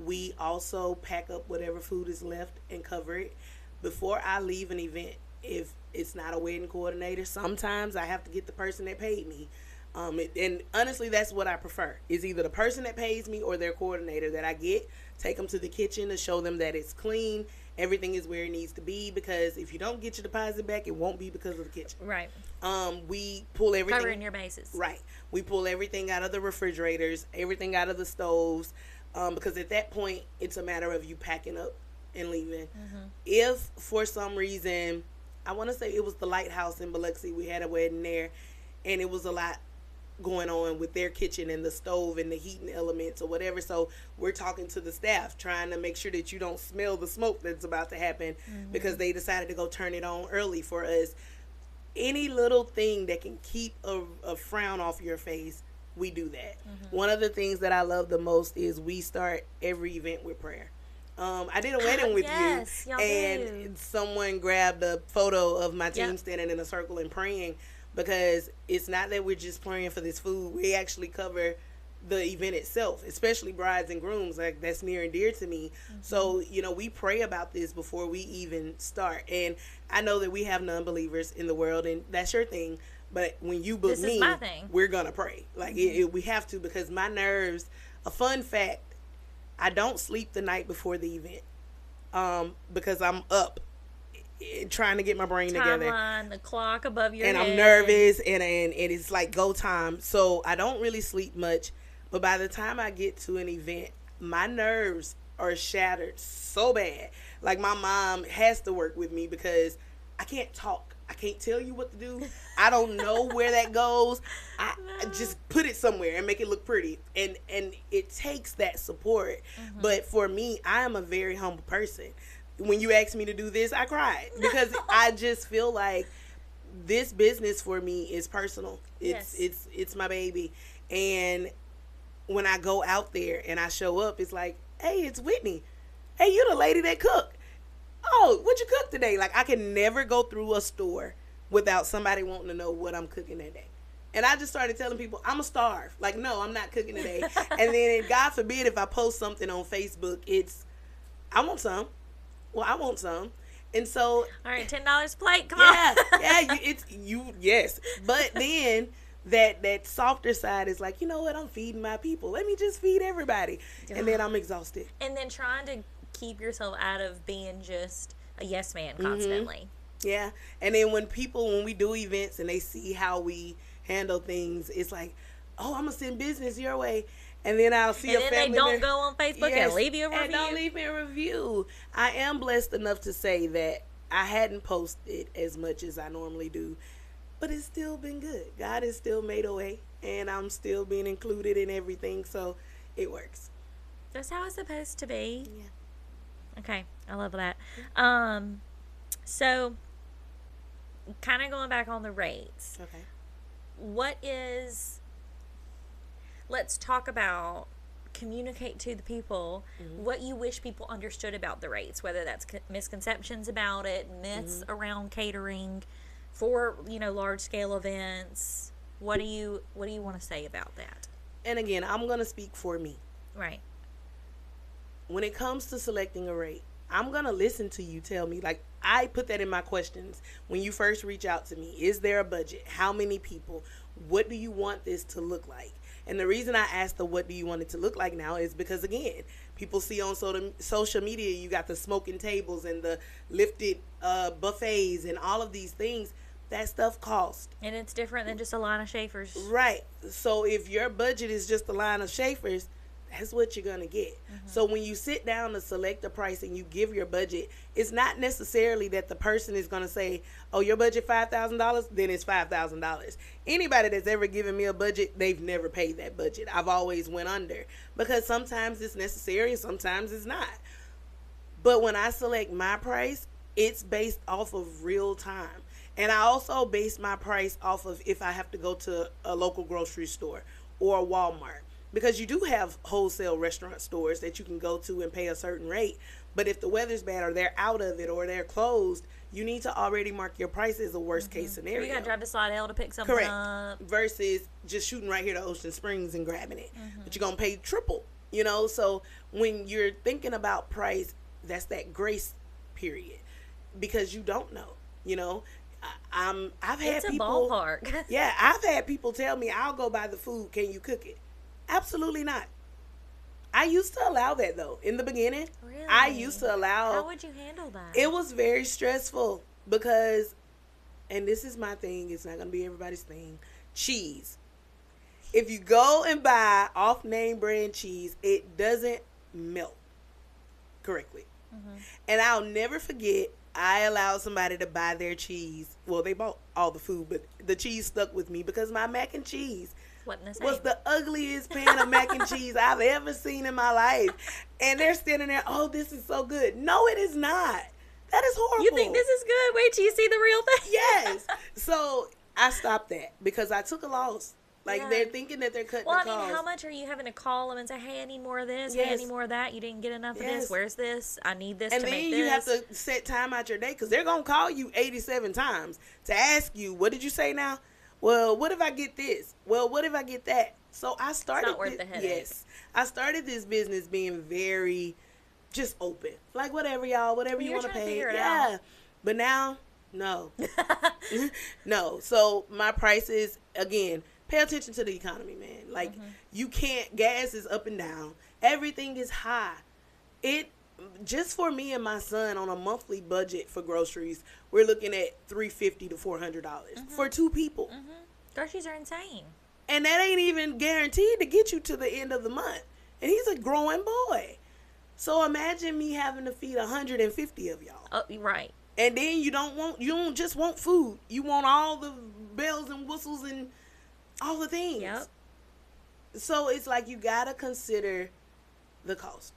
We also pack up whatever food is left and cover it. Before I leave an event, if it's not a wedding coordinator, sometimes I have to get the person that paid me. And honestly, that's what I prefer, is either the person that pays me or their coordinator that I get, take them to the kitchen to show them that it's clean, everything is where it needs to be, because if you don't get your deposit back, it won't be because of the kitchen. Right. We pull everything. Covering your bases. Right. We pull everything out of the refrigerators, everything out of the stoves, because at that point, it's a matter of you packing up and leaving. If for some reason, I want to say it was the Lighthouse in Biloxi, we had a wedding there, and it was a lot going on with their kitchen and the stove and the heating elements or whatever. So we're talking to the staff, trying to make sure that you don't smell the smoke that's about to happen because they decided to go turn it on early for us. Any little thing that can keep a frown off your face, we do that. One of the things that I love the most is we start every event with prayer. I did a wedding with you, and someone grabbed a photo of my team standing in a circle and praying, because it's not that we're just praying for this food. We actually cover the event itself, especially brides and grooms. Like, that's near and dear to me. So, you know, we pray about this before we even start. And I know that we have non-believers in the world, and that's your thing. But when you book me, we're going to pray. Like, we have to, because my nerves, a fun fact, I don't sleep the night before the event because I'm up trying to get my brain together. The clock above your head. And I'm nervous, and it's like go time. So I don't really sleep much. But by the time I get to an event, my nerves are shattered so bad. Like, my mom has to work with me because I can't talk. I can't tell you what to do. I don't know where that goes. I just put it somewhere and make it look pretty. And it takes that support. But for me, I am a very humble person. When you asked me to do this, I cried because I just feel like this business for me is personal. It's my baby. And when I go out there and I show up, it's like, hey, it's Whitney. Hey, you the lady that cooked. Oh, what you cook today? Like, I can never go through a store without somebody wanting to know what I'm cooking that day. And I just started telling people, I'm a starve. Like, no, I'm not cooking today. And then, God forbid, if I post something on Facebook, it's, I want some. Well, I want some. And so, all right, $10 plate. Come on. Yes. But then that softer side is like, you know what? I'm feeding my people. Let me just feed everybody. And then I'm exhausted. And then trying to keep yourself out of being just a yes man constantly. Yeah. And then when we do events and they see how we handle things, it's like, oh, I'm going to send business your way. And then I'll see a family. And then they don't go on Facebook and leave you a review. And don't leave me a review. I am blessed enough to say that I hadn't posted as much as I normally do, but it's still been good. God has still made a way, and I'm still being included in everything, so it works. That's how it's supposed to be. Yeah. Okay, I love that. So, kind of going back on the rates. Okay. Let's talk about, communicate to the people what you wish people understood about the rates, whether that's misconceptions about it, myths around catering for, large scale events. What do you want to say about that? And again, I'm going to speak for me. Right. When it comes to selecting a rate, I'm going to listen to you tell me. Like, I put that in my questions when you first reach out to me. Is there a budget? How many people? What do you want this to look like? And the reason I asked the what do you want it to look like now is because, again, people see on social media, you got the smoking tables and the lifted buffets and all of these things. That stuff costs. And it's different than just a line of Schaefer's. Right. So if your budget is just a line of Schaefer's, that's what you're going to get. So when you sit down to select a price and you give your budget, it's not necessarily that the person is going to say, oh, your budget $5,000, then it's $5,000. Anybody that's ever given me a budget, they've never paid that budget. I've always went under, because sometimes it's necessary and sometimes it's not. But when I select my price, it's based off of real time. And I also base my price off of if I have to go to a local grocery store or a Walmart. Because you do have wholesale restaurant stores that you can go to and pay a certain rate. But if the weather's bad or they're out of it or they're closed, you need to already mark your price as a worst case scenario. You got to drive to Slidell to pick something up. Versus just shooting right here to Ocean Springs and grabbing it. But you're going to pay triple, you know. So when you're thinking about price, that's that grace period. Because you don't know, you know. I've had it's a people, ballpark. Yeah, I've had people tell me, I'll go buy the food, can you cook it? Absolutely not. I used to allow that, though. In the beginning, Really? I used to allow. How would you handle that? It was very stressful because, and this is my thing, it's not going to be everybody's thing, cheese. If you go and buy off-name brand cheese, it doesn't melt correctly. And I'll never forget, I allowed somebody to buy their cheese. Well, they bought all the food, but the cheese stuck with me because my mac and cheese was the ugliest pan of mac and cheese I've ever seen in my life. And they're standing there, oh, this is so good. No, it is not. That is horrible. You think this is good? Wait till you see the real thing. Yes. So I stopped that because I took a loss. Like, Yeah. they're thinking that they're cutting the cost. Well, I mean, how much are you having to call them and say, hey, I need more of this, hey, I Yes. need more of that, you didn't get enough of Yes. this, where's this, I need this And to then make this. you have to set time out your day because they're going to call you 87 times to ask you, what did you say now? Well, what if I get this? Well, what if I get that? So I started. It's not worth the headache. Yes. I started this business being very just open. Like, whatever, y'all, whatever you You're want to trying to pay. figure it Yeah. out. But now, no. No. So my prices, again, pay attention to the economy, man. Like, you can't, gas is up and down. Everything is high. Just for me and my son on a monthly budget for groceries, we're looking at $350 to $400 for two people. Groceries are insane. And that ain't even guaranteed to get you to the end of the month. And he's a growing boy. So imagine me having to feed 150 of y'all. Oh, right. And then you don't just want food. You want all the bells and whistles and all the things. Yep. So it's like you got to consider the cost.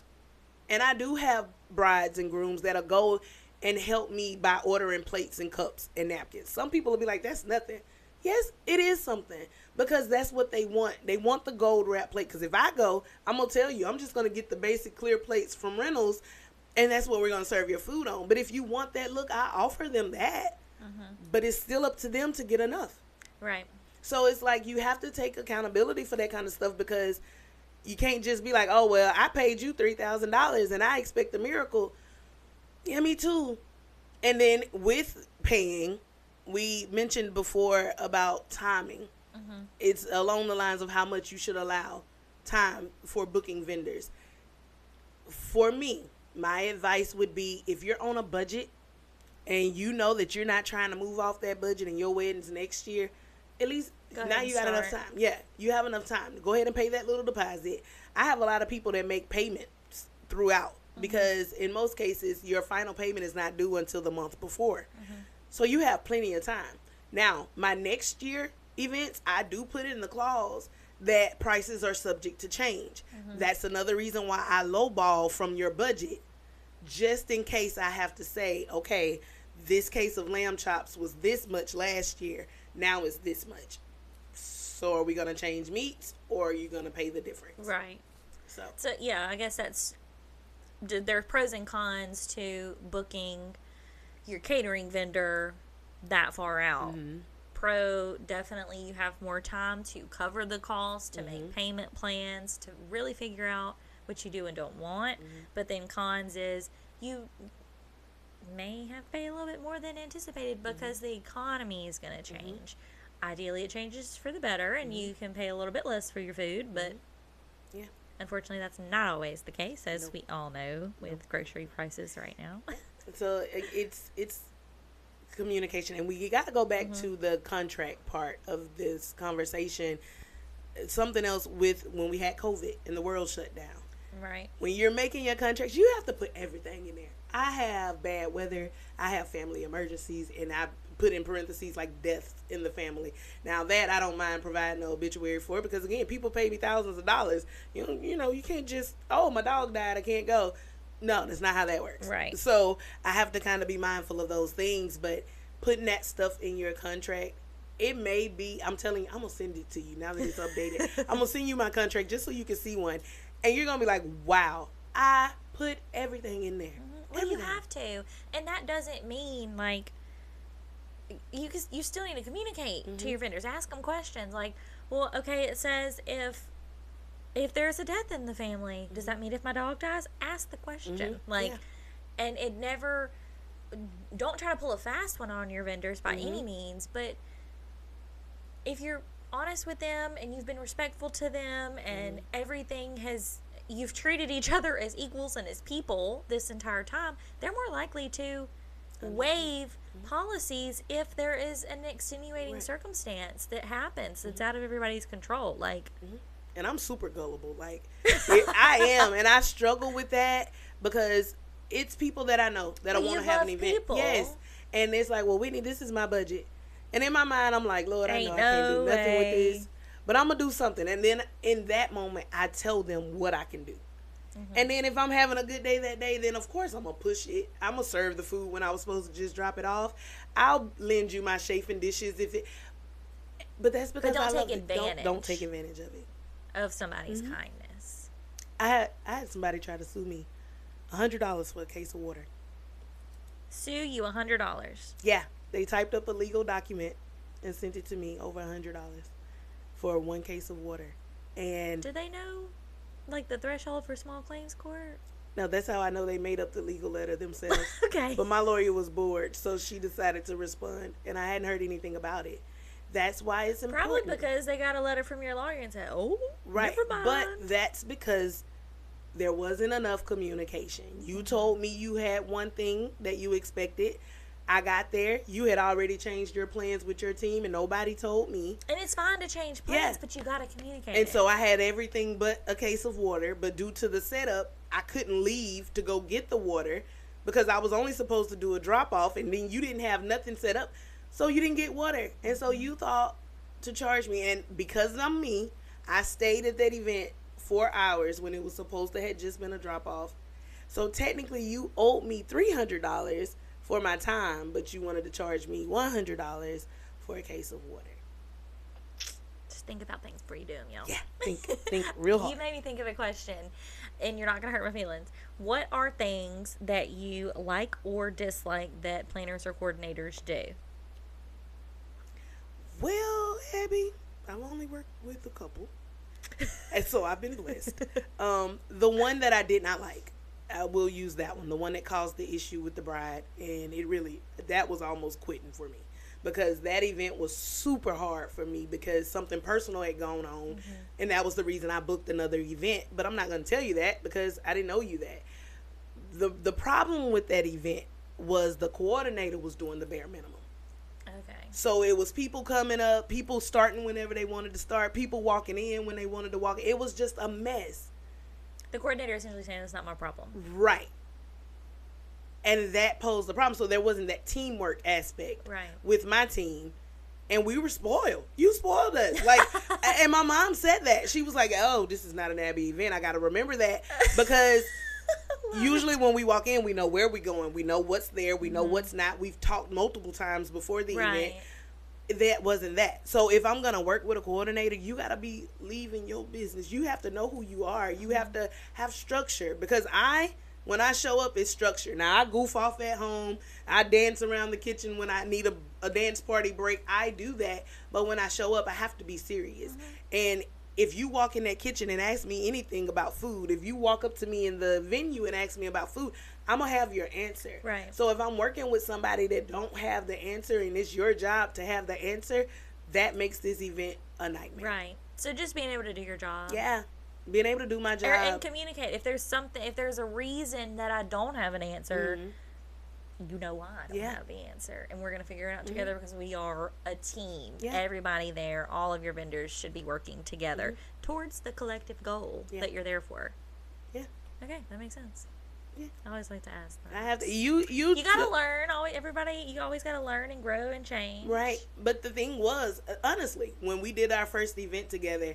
And I do have brides and grooms that'll go and help me by ordering plates and cups and napkins. Some people will be like, that's nothing. Yes, it is something, because that's what they want. They want the gold wrap plate. Because if I go, I'm going to tell you, I'm just going to get the basic clear plates from Reynolds, and that's what we're going to serve your food on. But if you want that look, I offer them that. But it's still up to them to get enough. Right. So it's like you have to take accountability for that kind of stuff, because you can't just be like, oh, well, I paid you $3,000 and I expect a miracle. Yeah, me too. And then with paying, we mentioned before about timing. It's along the lines of how much you should allow time for booking vendors. For me, my advice would be, if you're on a budget and you know that you're not trying to move off that budget and your wedding's next year, at least now you got enough time. Yeah, you have enough time to go ahead and pay that little deposit. I have a lot of people that make payments throughout, because in most cases your final payment is not due until the month before. So you have plenty of time. Now, my next year events, I do put it in the clause that prices are subject to change. That's another reason why I lowball from your budget, just in case I have to say, okay, this case of lamb chops was this much last year, now it's this much. So are we going to change meats, or are you going to pay the difference? Right. So yeah, I guess there are pros and cons to booking your catering vendor that far out. Pro, definitely you have more time to cover the cost, to make payment plans, to really figure out what you do and don't want. But then cons is you may have to pay a little bit more than anticipated because the economy is going to change. ideally it changes for the better and you can pay a little bit less for your food, but yeah, unfortunately that's not always the case, as Nope. we all know with grocery prices right now. So it's communication, and we got to go back to the contract part of this conversation. Something else with when we had COVID and the world shut down. Right. When you're making your contracts, you have to put everything in there. I have bad weather, I have family emergencies, and I put in parentheses like deaths in the family. Now that I don't mind providing an obituary for, because again, people pay me thousands of dollars. You know, you can't just, oh, my dog died, I can't go. No, that's not how that works. Right. So I have to kind of be mindful of those things, but putting that stuff in your contract, it may be, I'm telling you, I'm going to send it to you now that it's updated. I'm going to send you my contract just so you can see one. And you're going to be like, wow, I put everything in there. Well, you have to. And that doesn't mean, like, you still need to communicate to your vendors. Ask them questions. Like, well, okay, it says if there's a death in the family, does that mean if my dog dies? Ask the question. Like, and it never, don't try to pull a fast one on your vendors by any means, but if you're honest with them and you've been respectful to them and everything you've treated each other as equals and as people this entire time, they're more likely to waive policies if there is an extenuating circumstance that happens that's out of everybody's control. Like, and I'm super gullible. Like, I am, and I struggle with that because it's people that I know that I want to have an event. People. Yes, and it's like, well, Whitney, this is my budget. And in my mind, I'm like, Lord, I know I can't do nothing with this. But I'm going to do something. And then in that moment, I tell them what I can do. And then if I'm having a good day that day, then of course I'm going to push it. I'm going to serve the food when I was supposed to just drop it off. I'll lend you my chafing dishes but that's because I love it. Don't take advantage of it. Of somebody's kindness. I had somebody try to sue me $100 for a case of water. Sue you $100. Yeah. They typed up a legal document and sent it to me over $100 for one case of water. And do they know, like, the threshold for small claims court? No, that's how I know they made up the legal letter themselves. Okay. But my lawyer was bored, so she decided to respond, and I hadn't heard anything about it. That's why it's important. Probably because they got a letter from your lawyer and said, oh, right. Never mind. But that's because there wasn't enough communication. You told me you had one thing that you expected. I got there. You had already changed your plans with your team, and nobody told me. And it's fine to change plans, but you got to communicate. And so I had everything but a case of water. But due to the setup, I couldn't leave to go get the water because I was only supposed to do a drop-off, and then you didn't have nothing set up. So you didn't get water. And so you thought to charge me. And because I'm me, I stayed at that event 4 hours when it was supposed to have just been a drop-off. So technically you owed me $300 for my time, but you wanted to charge me $100 for a case of water. Just think about things before you do them, y'all. Yeah, think real hard. You made me think of a question, and you're not going to hurt my feelings. What are things that you like or dislike that planners or coordinators do? Well, Abby, I've only worked with a couple, and so I've been blessed. The one that I did not like, I will use that one. The one that caused the issue with the bride, and that was almost quitting for me because that event was super hard for me because something personal had gone on, and that was the reason I booked another event. But I'm not going to tell you that because I didn't know you that. The problem with that event was the coordinator was doing the bare minimum. Okay. So it was people coming up, people starting whenever they wanted to start, people walking in when they wanted to walk. It was just a mess. The coordinator essentially saying it's not my problem. Right. And that posed the problem. So there wasn't that teamwork aspect with my team. And we were spoiled. You spoiled us. Like, and my mom said that. She was like, oh, this is not an Abby event. I got to remember that. Because usually when we walk in, we know where we're going. We know what's there. We know what's not. We've talked multiple times before the event. That wasn't that. So if I'm going to work with a coordinator, you got to be leaving your business. You have to know who you are. You have to have structure. Because when I show up, it's structure. Now, I goof off at home. I dance around the kitchen when I need a dance party break. I do that. But when I show up, I have to be serious. And if you walk in that kitchen and ask me anything about food, if you walk up to me in the venue and ask me about food, I'm going to have your answer. Right. So if I'm working with somebody that don't have the answer and it's your job to have the answer, that makes this event a nightmare. Right. So just being able to do your job. Yeah. Being able to do my job. And communicate. If there's a reason that I don't have an answer, you know why I don't have the answer. And we're going to figure it out together because we are a team. Yeah. Everybody there, all of your vendors should be working together towards the collective goal that you're there for. Yeah. Okay, that makes sense. Yeah. I always like to ask that. I have to, you gotta learn. Everybody, you always gotta learn and grow and change. Right. But the thing was, honestly, when we did our first event together,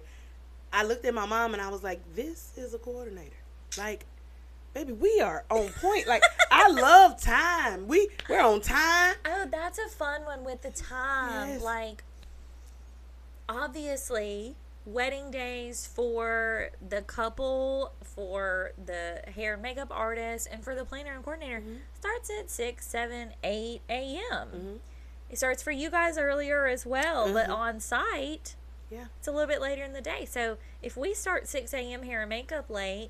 I looked at my mom and I was like, this is a coordinator. Like, baby, we are on point. Like, I love time. We're on time. Oh, that's a fun one with the time. Yes. Like, obviously, wedding days for the couple, for the hair and makeup artist, and for the planner and coordinator starts at 6, 7, 8 a.m. It starts for you guys earlier as well, but on site, it's a little bit later in the day. So if we start 6 a.m. hair and makeup late,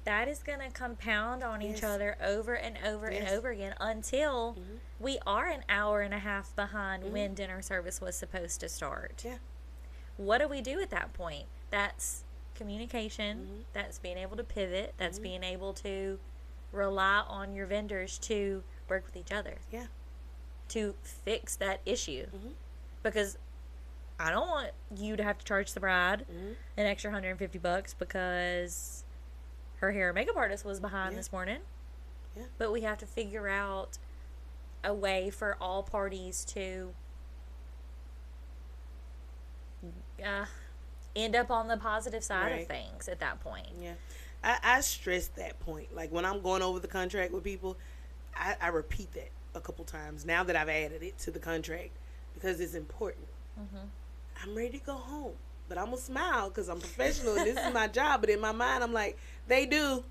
that is going to compound on each other over and over and over again until we are an hour and a half behind when dinner service was supposed to start. Yeah. What do we do at that point? That's communication. That's being able to pivot. That's being able to rely on your vendors to work with each other. Yeah. To fix that issue. Because I don't want you to have to charge the bride an extra $150 because her hair and makeup artist was behind this morning. Yeah. But we have to figure out a way for all parties to end up on the positive side of things at that point. Yeah. I stress that point. Like, when I'm going over the contract with people, I repeat that a couple times now that I've added it to the contract because it's important. I'm ready to go home, but I'm going to smile because I'm professional and this is my job. But in my mind, I'm like, they do.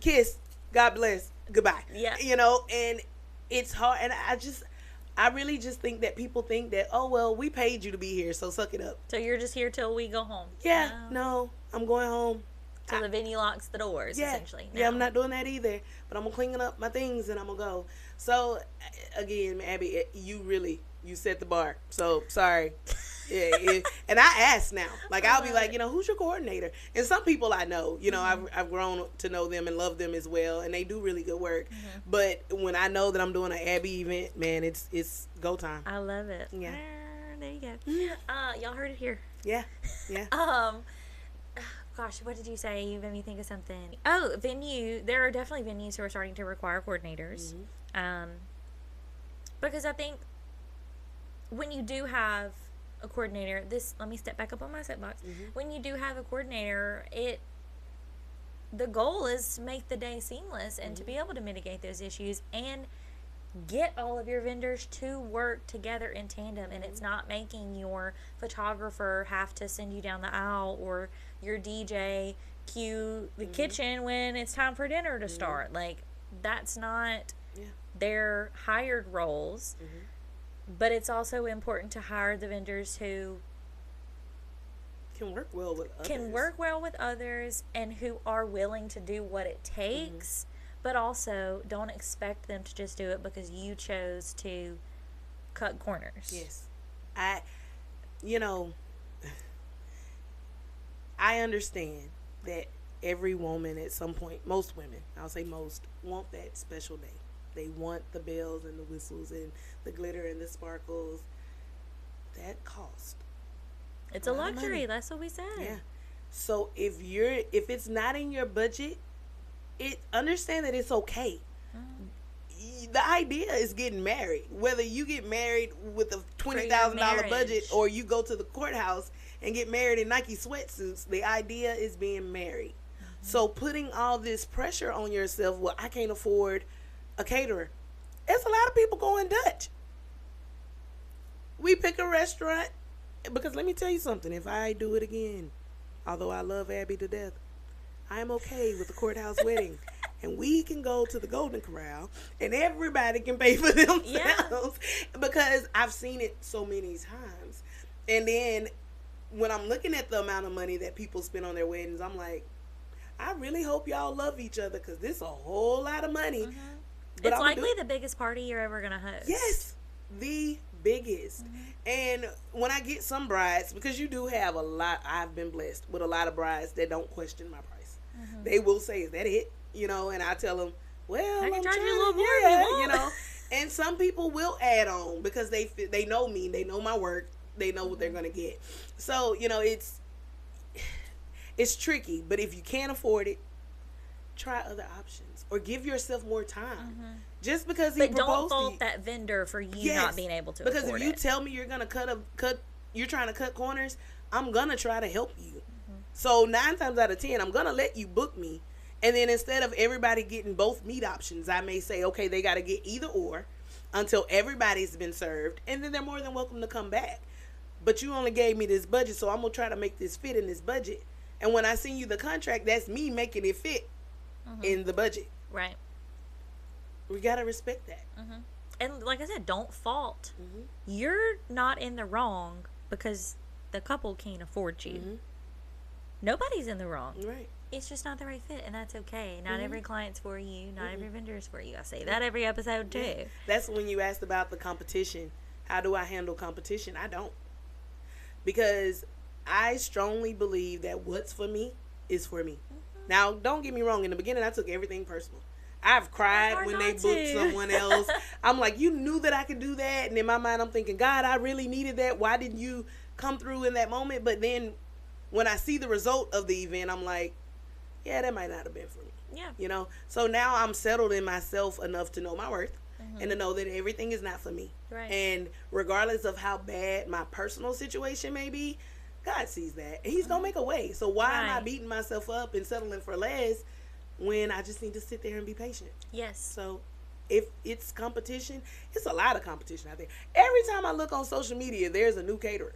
Kiss. God bless. Goodbye. Yeah. You know, and it's hard. And I really just think that people think that, oh, well, we paid you to be here, so suck it up. So you're just here till we go home. Yeah. No, I'm going home. Till the venue locks the doors, essentially. No. Yeah, I'm not doing that either. But I'm going to clean up my things and I'm going to go. So, again, Abby, you set the bar. So, sorry. Yeah, and I ask now. Like, I'll be like, who's your coordinator? And some people I know, I've grown to know them and love them as well, and they do really good work. But when I know that I'm doing an Abby event, man, it's go time. I love it. Yeah. There you go. Y'all heard it here. Yeah. Gosh, what did you say? You made me think of something. Oh, venue. There are definitely venues who are starting to require coordinators. Because I think when you do have a coordinator, let me step back up on my soapbox. When you do have a coordinator, the goal is to make the day seamless and to be able to mitigate those issues and get all of your vendors to work together in tandem. And it's not making your photographer have to send you down the aisle or your DJ cue the kitchen when it's time for dinner to start. Like, that's not their hired roles. But it's also important to hire the vendors who can work well with others. And who are willing to do what it takes, but also don't expect them to just do it because you chose to cut corners. Yes. I understand that every woman at some point, most women, I'll say most, want that special day. They want the bells and the whistles and the glitter and the sparkles. That cost. It's a luxury. That's what we said. Yeah. So if it's not in your budget, understand that it's okay. The idea is getting married. Whether you get married with a $20,000 budget or you go to the courthouse and get married in Nike sweatsuits, the idea is being married. So putting all this pressure on yourself, well, I can't afford a caterer. There's a lot of people going Dutch. We pick a restaurant, because let me tell you something, if I do it again, although I love Abby to death, I am okay with the courthouse wedding. And we can go to the Golden Corral and everybody can pay for themselves because I've seen it so many times. And then when I'm looking at the amount of money that people spend on their weddings, I'm like, I really hope y'all love each other because this is a whole lot of money. But it's likely the biggest party you're ever going to host. Yes, the biggest. And when I get some brides, because you do have a lot, I've been blessed with a lot of brides that don't question my price. They will say, "Is that it?" You know, and I tell them, "Well, I can I'm charge trying you a little to, more if you yeah, want." you know." And some people will add on because they know me, they know my work, they know what they're gonna get. So you know, it's tricky. But if you can't afford it, try other options or give yourself more time. Just because he But don't proposed to fault you, that vendor for you yes, not being able to because afford if you it. tell me you're gonna you're trying to cut corners, I'm gonna try to help you. So 9 times out of 10, I'm gonna let you book me, and then instead of everybody getting both meat options, I may say, okay, they got to get either or until everybody's been served, and then they're more than welcome to come back. But you only gave me this budget, so I'm gonna try to make this fit in this budget. And when I send you the contract, that's me making it fit in the budget. Right. We gotta respect that. And like I said, don't fault. You're not in the wrong because the couple can't afford you. Nobody's in the wrong. Right. It's just not the right fit, and that's okay. Not every client's for you. Not every vendor is for you. I say that every episode, too. Yeah. That's when you asked about the competition. How do I handle competition? I don't. Because I strongly believe that what's for me is for me. Now, don't get me wrong. In the beginning, I took everything personal. I've cried when they booked someone else. I'm like, you knew that I could do that. And in my mind, I'm thinking, God, I really needed that. Why didn't you come through in that moment? But then when I see the result of the event, I'm like, yeah, that might not have been for me. Yeah. You know? So now I'm settled in myself enough to know my worth and to know that everything is not for me. Right. And regardless of how bad my personal situation may be, God sees that. And he's going to make a way. So why am I beating myself up and settling for less when I just need to sit there and be patient? Yes. So if it's competition, it's a lot of competition out there. Every time I look on social media, there's a new caterer.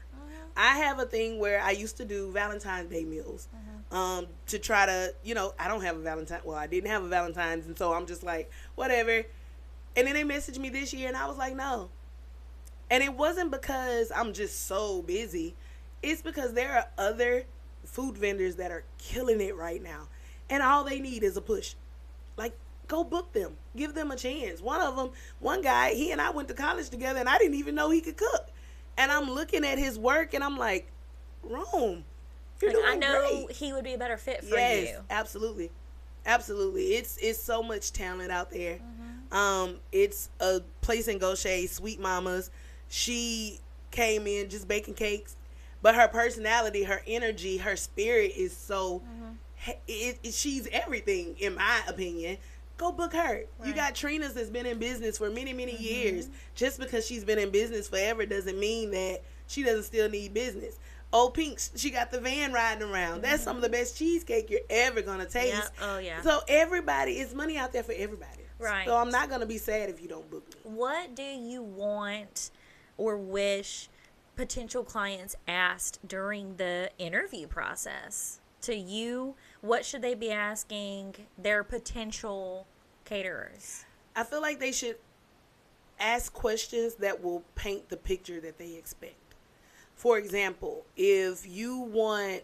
I have a thing where I used to do Valentine's Day meals to try to, you know, I don't have a Valentine. Well, I didn't have a Valentine's, and so I'm just like, whatever. And then they messaged me this year, and I was like, no. And it wasn't because I'm just so busy. It's because there are other food vendors that are killing it right now, and all they need is a push. Like, go book them. Give them a chance. One guy, he and I went to college together, and I didn't even know he could cook. And I'm looking at his work, and I'm like, Rome, you're doing I know great. he would be a better fit for Yes, you. absolutely. Absolutely. It's so much talent out there. It's a place in Gaucher, Sweet Mamas. She came in just baking cakes, but her personality, her energy, her spirit is so, she's everything, in my opinion. Go book her. Right. You got Trina's that's been in business for many, many years. Just because she's been in business forever doesn't mean that she doesn't still need business. Old Pinks, she got the van riding around. That's some of the best cheesecake you're ever going to taste. Yeah. Oh, yeah. So everybody, it's money out there for everybody. Right. So I'm not going to be sad if you don't book me. What do you want or wish potential clients asked during the interview process? To you, what should they be asking their potential caterers? I feel like they should ask questions that will paint the picture that they expect. For example, if you want,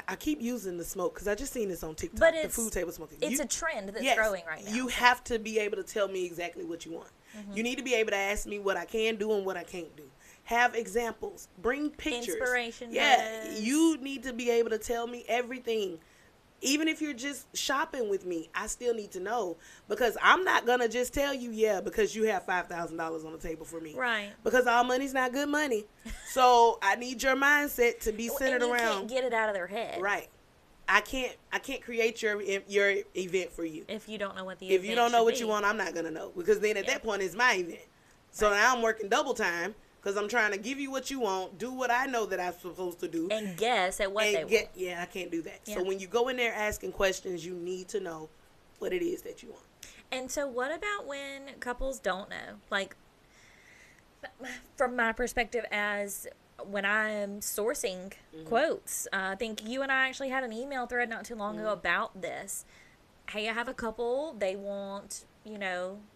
I keep using the smoke because I just seen this on TikTok, but the food table smoking. It's a trend that's growing right now. You have to be able to tell me exactly what you want. You need to be able to ask me what I can do and what I can't do. Have examples. Bring pictures. Inspiration. Yeah, you need to be able to tell me everything. Even if you're just shopping with me, I still need to know. Because I'm not going to just tell you, because you have $5,000 on the table for me. Right. Because all money's not good money. So I need your mindset to be centered and you around. Can't get it out of their head. Right. I can't create your event for you. If you don't know what the event If you don't know what be. you want, I'm not going to know. Because then at that point, it's my event. So now I'm working double time. Because I'm trying to give you what you want, do what I know that I'm supposed to do. And guess at what they want. Yeah, I can't do that. Yeah. So when you go in there asking questions, you need to know what it is that you want. And so what about when couples don't know? Like, from my perspective as when I'm sourcing quotes, I think you and I actually had an email thread not too long ago about this. Hey, I have a couple. They want,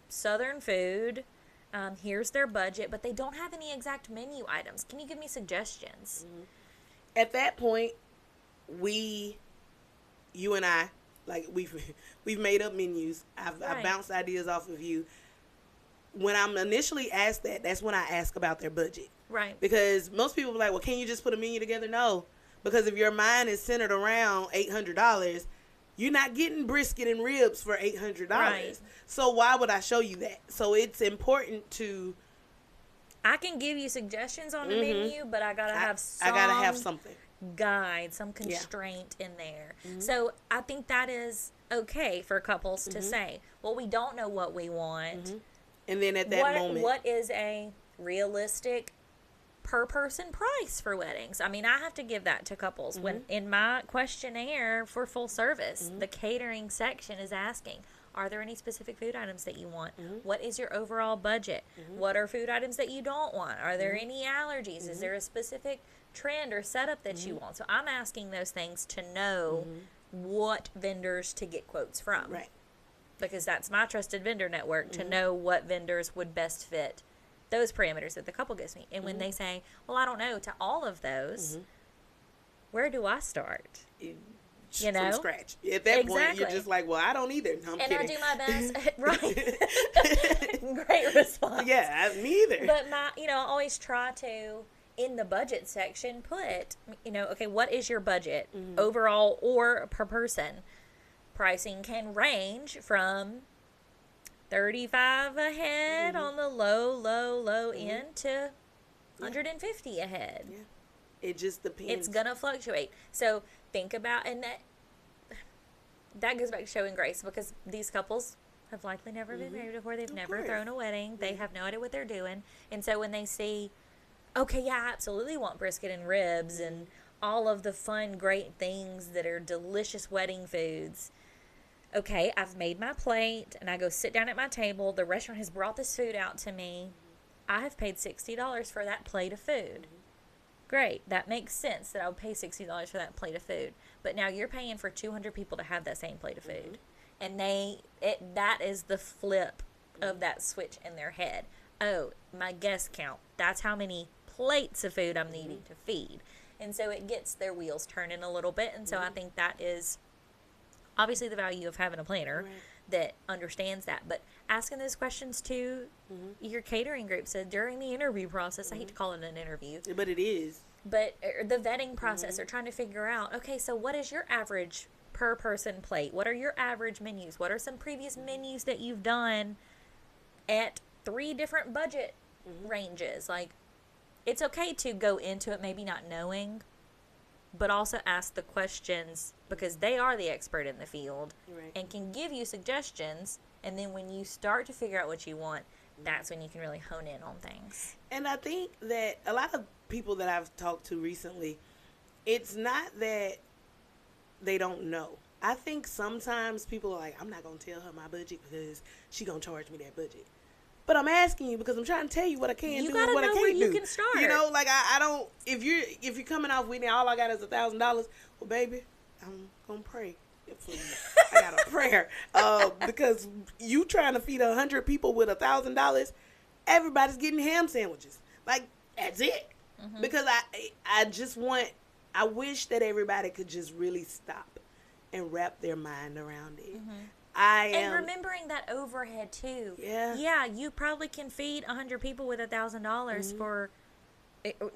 Southern food. Here's their budget, but they don't have any exact menu items. Can you give me suggestions? At that point, you and I, like we've made up menus. I've bounced ideas off of you. when I'm initially asked that, that's when I ask about their budget. Right. Because most people are like, well, can you just put a menu together? No. Because if your mind is centered around $800, you're not getting brisket and ribs for $800. Right. So why would I show you that? So it's important to... I can give you suggestions on the menu, but I gotta have something. Guide, some constraint in there. So I think that is okay for couples to say, well, we don't know what we want. And then at that moment, what is a realistic per person price for weddings? I mean, I have to give that to couples. When in my questionnaire for full service, the catering section is asking, are there any specific food items that you want? What is your overall budget? What are food items that you don't want? Are there any allergies? Is there a specific trend or setup that you want? So I'm asking those things to know what vendors to get quotes from. Right. Because that's my trusted vendor network to know what vendors would best fit those parameters that the couple gives me. And when they say, well, I don't know, to all of those, where do I start? You know? From scratch. At that point, you're just like, well, I don't either. No, I'm kidding. I do my best. Right. Great response. Yeah, me either. But I always try to, in the budget section, put, okay, what is your budget overall or per person? Pricing can range from $35 a head on the low end to $150 a head. Yeah. It just depends. It's going to fluctuate. So think about, and that goes back to showing grace, because these couples have likely never been married before. They've never thrown a wedding. They have no idea what they're doing. And so when they see, okay, yeah, I absolutely want brisket and ribs and all of the fun, great things that are delicious wedding foods. Okay, I've made my plate, and I go sit down at my table. The restaurant has brought this food out to me. I have paid $60 for that plate of food. Great. That makes sense that I would pay $60 for that plate of food. But now you're paying for 200 people to have that same plate of food. And that is the flip of that switch in their head. Oh, my guest count. That's how many plates of food I'm needing to feed. And so it gets their wheels turning a little bit. And so I think that is obviously the value of having a planner that understands that. But asking those questions to your catering group. So during the interview process, I hate to call it an interview. But it is. But the vetting process, they're trying to figure out, okay, so what is your average per person plate? What are your average menus? What are some previous menus that you've done at 3 different budget ranges? Like, it's okay to go into it maybe not knowing, but also ask the questions, because they are the expert in the field and can give you suggestions. And then when you start to figure out what you want, that's when you can really hone in on things. And I think that a lot of people that I've talked to recently, it's not that they don't know. I think sometimes people are like, I'm not going to tell her my budget because she going to charge me that budget. But I'm asking you because I'm trying to tell you what I can do and what I can't do. You got to know where you can start. Like I don't, if you're coming off Whitney, all I got is $1,000. Well, baby, I'm going to pray for you. I got a prayer. Because you trying to feed 100 people with $1,000, everybody's getting ham sandwiches. Like, that's it. Because I wish that everybody could just really stop and wrap their mind around it. And remembering that overhead too. Yeah, you probably can feed 100 people with $1,000 for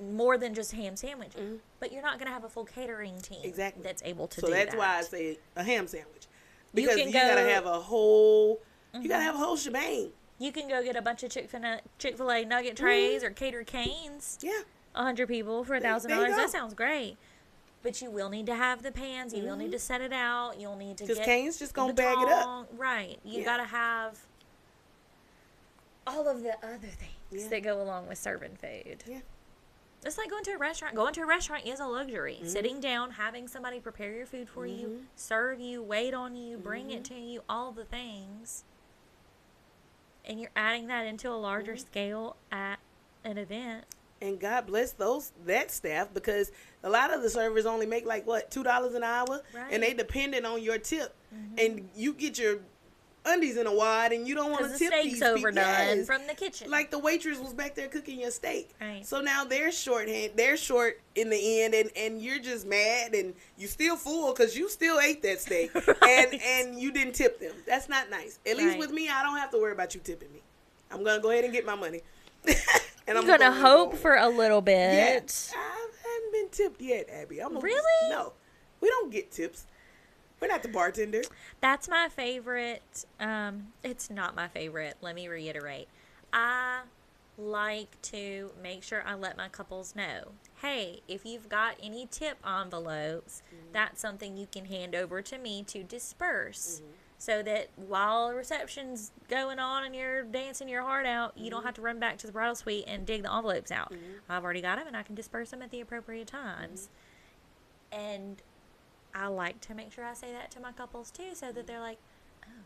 more than just a ham sandwich, but you're not going to have a full catering team that's able to do that. So that's why I say a ham sandwich, because you got to have a whole you got to have a whole shebang. You can go get a bunch of Chick-fil-A nugget trays or catered canes. 100 people for $1,000. That sounds great. But you will need to have the pans. You will need to set it out. You'll need to get... Because Cane's just going to bag it up. Right. You got to have all of the other things that go along with serving food. It's like going to a restaurant. Going to a restaurant is a luxury. Sitting down, having somebody prepare your food for you, serve you, wait on you, bring it to you, all the things. And you're adding that into a larger scale at an event. And God bless that staff, because a lot of the servers only make like $2 an hour, and they dependent on your tip. And you get your undies in a wad, and you don't want to tip these people. Because the steak's overdone from the kitchen. Like the waitress was back there cooking your steak. Right. So now they're short in the end, and you're just mad, and you still full because you still ate that steak, and you didn't tip them. That's not nice. At least with me, I don't have to worry about you tipping me. I'm going to go ahead and get my money. And I'm going to hope for a little bit. Yeah. I haven't been tipped yet, Abby. Really? No. We don't get tips. We're not the bartender. That's my favorite. It's not my favorite. Let me reiterate. I like to make sure I let my couples know, hey, if you've got any tip envelopes, that's something you can hand over to me to disperse. So that while the reception's going on and you're dancing your heart out, you don't have to run back to the bridal suite and dig the envelopes out. I've already got them, and I can disperse them at the appropriate times. And I like to make sure I say that to my couples, too, so that they're like, oh,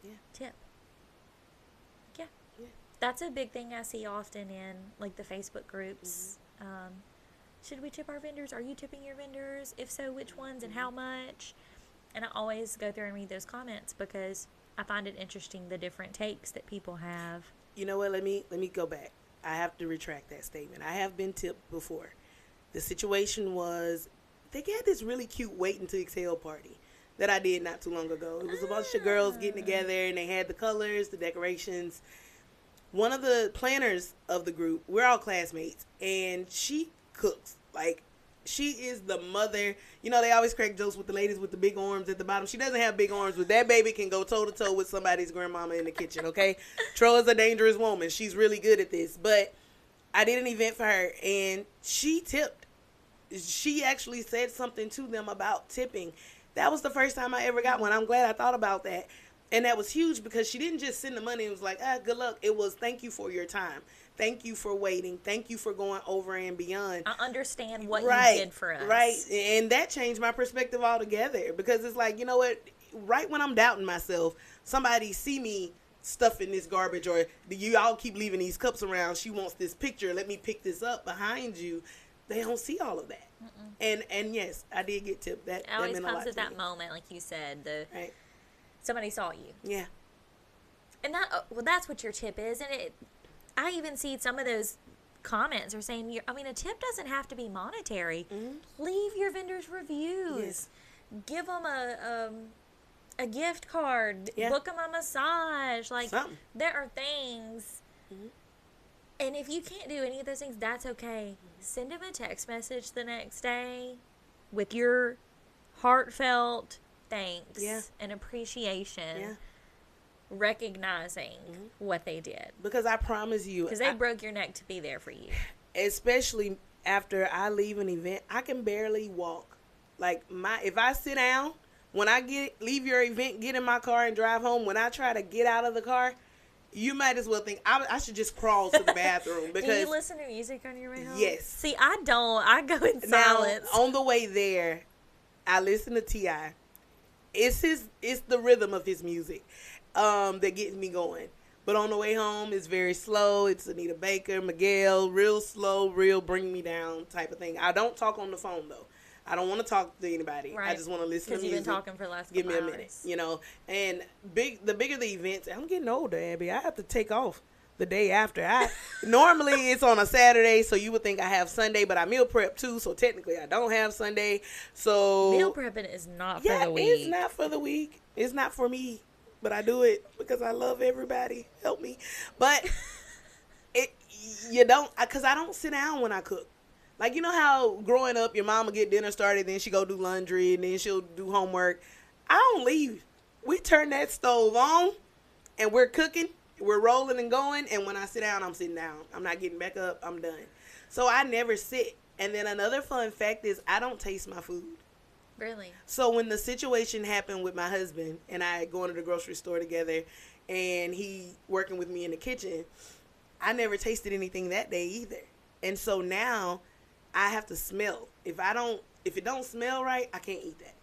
yeah, tip. Yeah. That's a big thing I see often in, like, the Facebook groups. Should we tip our vendors? Are you tipping your vendors? If so, which ones and how much? And I always go through and read those comments because I find it interesting, the different takes that people have. You know what? Let me go back. I have to retract that statement. I have been tipped before. The situation was, they had this really cute Waiting to Exhale party that I did not too long ago. It was a bunch of girls getting together, and they had the colors, the decorations. One of the planners of the group, we're all classmates, and she cooks. Like, she is the mother. You know, they always crack jokes with the ladies with the big arms at the bottom. She doesn't have big arms, but that baby can go toe-to-toe with somebody's grandmama in the kitchen, okay? Troy's a dangerous woman. She's really good at this. But I did an event for her, and she tipped. She actually said something to them about tipping. That was the first time I ever got one. I'm glad I thought about that. And that was huge because she didn't just send the money and was like, good luck. It was, thank you for your time. Thank you for waiting. Thank you for going over and beyond. I understand what you did for us. Right. And that changed my perspective altogether because it's like, you know what? Right when I'm doubting myself, somebody see me stuffing this garbage, or you all keep leaving these cups around. She wants this picture. Let me pick this up behind you. They don't see all of that. And yes, I did get tipped. That always meant a lot comes at to that me. moment, like you said. Right. Somebody saw you. Yeah. And that's what your tip is. And I even see some of those comments are saying, a tip doesn't have to be monetary. Leave your vendors reviews. Yes. Give them a gift card. Yeah. Book them a massage. Like, something. There are things. And if you can't do any of those things, that's okay. Send them a text message the next day with your heartfelt thanks and appreciation, recognizing what they did. Because I promise you. Because they broke your neck to be there for you. Especially after I leave an event, I can barely walk. Like, if I sit down, when I leave your event, get in my car and drive home, when I try to get out of the car, you might as well think I should just crawl to the bathroom. Because do you listen to music on your way home? Yes. See, I don't. I go in silence. Now, on the way there, I listen to T.I. It's the rhythm of his music that gets me going. But on the way home, it's very slow. It's Anita Baker, Miguel, real slow, real bring me down type of thing. I don't talk on the phone, though. I don't want to talk to anybody. Right. I just want to listen to music. Because you've been talking for the last Give me a hours. minute, you know. And the bigger the events, I'm getting older, Abby. I have to take off the day after. Normally it's on a Saturday, so you would think I have Sunday, but I meal prep too, so technically I don't have Sunday. So meal prepping is not for the week. It's not for the week. It's not for me, but I do it because I love everybody. Help me. But because I don't sit down when I cook. Like, you know how growing up, your mama get dinner started, then she go do laundry, and then she'll do homework. I don't leave. We turn that stove on, and we're cooking. We're rolling and going, and when I sit down, I'm sitting down. I'm not getting back up. I'm done. So I never sit. And then another fun fact is I don't taste my food. Really? So when the situation happened with my husband, and I going to the grocery store together, and he working with me in the kitchen, I never tasted anything that day either. And so now I have to smell. If it don't smell right, I can't eat that.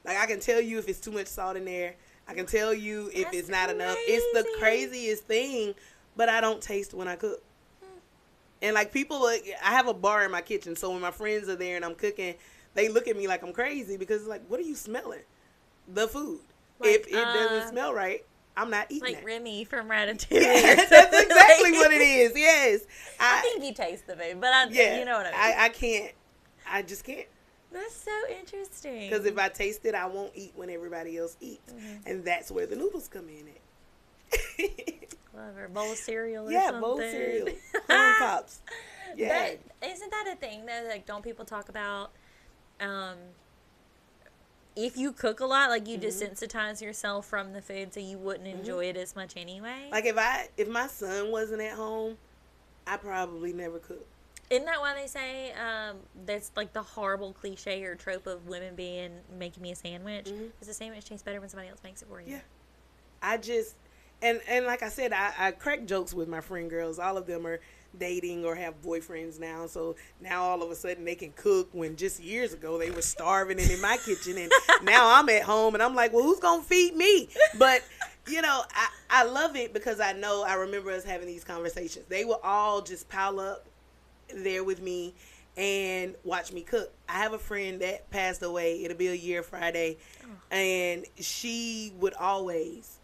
Like, I can tell you if it's too much salt in there. I can tell you if it's not enough. It's the craziest thing, but I don't taste when I cook. And like, I have a bar in my kitchen, so when my friends are there and I'm cooking, they look at me like I'm crazy because it's like, what are you smelling? The food. Like, if it doesn't smell right, I'm not eating it. Like Remy from Ratatouille. Yeah, that's exactly what it is. Yes. I think you taste the food, but you know what I mean. I can't. I just can't. That's so interesting. Because if I taste it, I won't eat when everybody else eats. And that's where the noodles come in at. Whatever, bowl of cereal or something. Yeah, bowl of cereal. Corn pops. Yeah. Isn't that a thing, though? Like, don't people talk about, if you cook a lot, like, you desensitize yourself from the food so you wouldn't enjoy it as much anyway? Like, if my son wasn't at home, I probably never cook. Isn't that why they say that's like the horrible cliche or trope of women making me a sandwich? Because the sandwich tastes better when somebody else makes it for you. Yeah. I just, and like I said, I crack jokes with my friend girls. All of them are dating or have boyfriends now. So now all of a sudden they can cook when just years ago they were starving and in my kitchen. And now I'm at home and I'm like, well, who's going to feed me? But, you know, I love it because I remember us having these conversations. They will all just pile up there with me and watch me cook. I have a friend that passed away. It'll be a year Friday. And she would always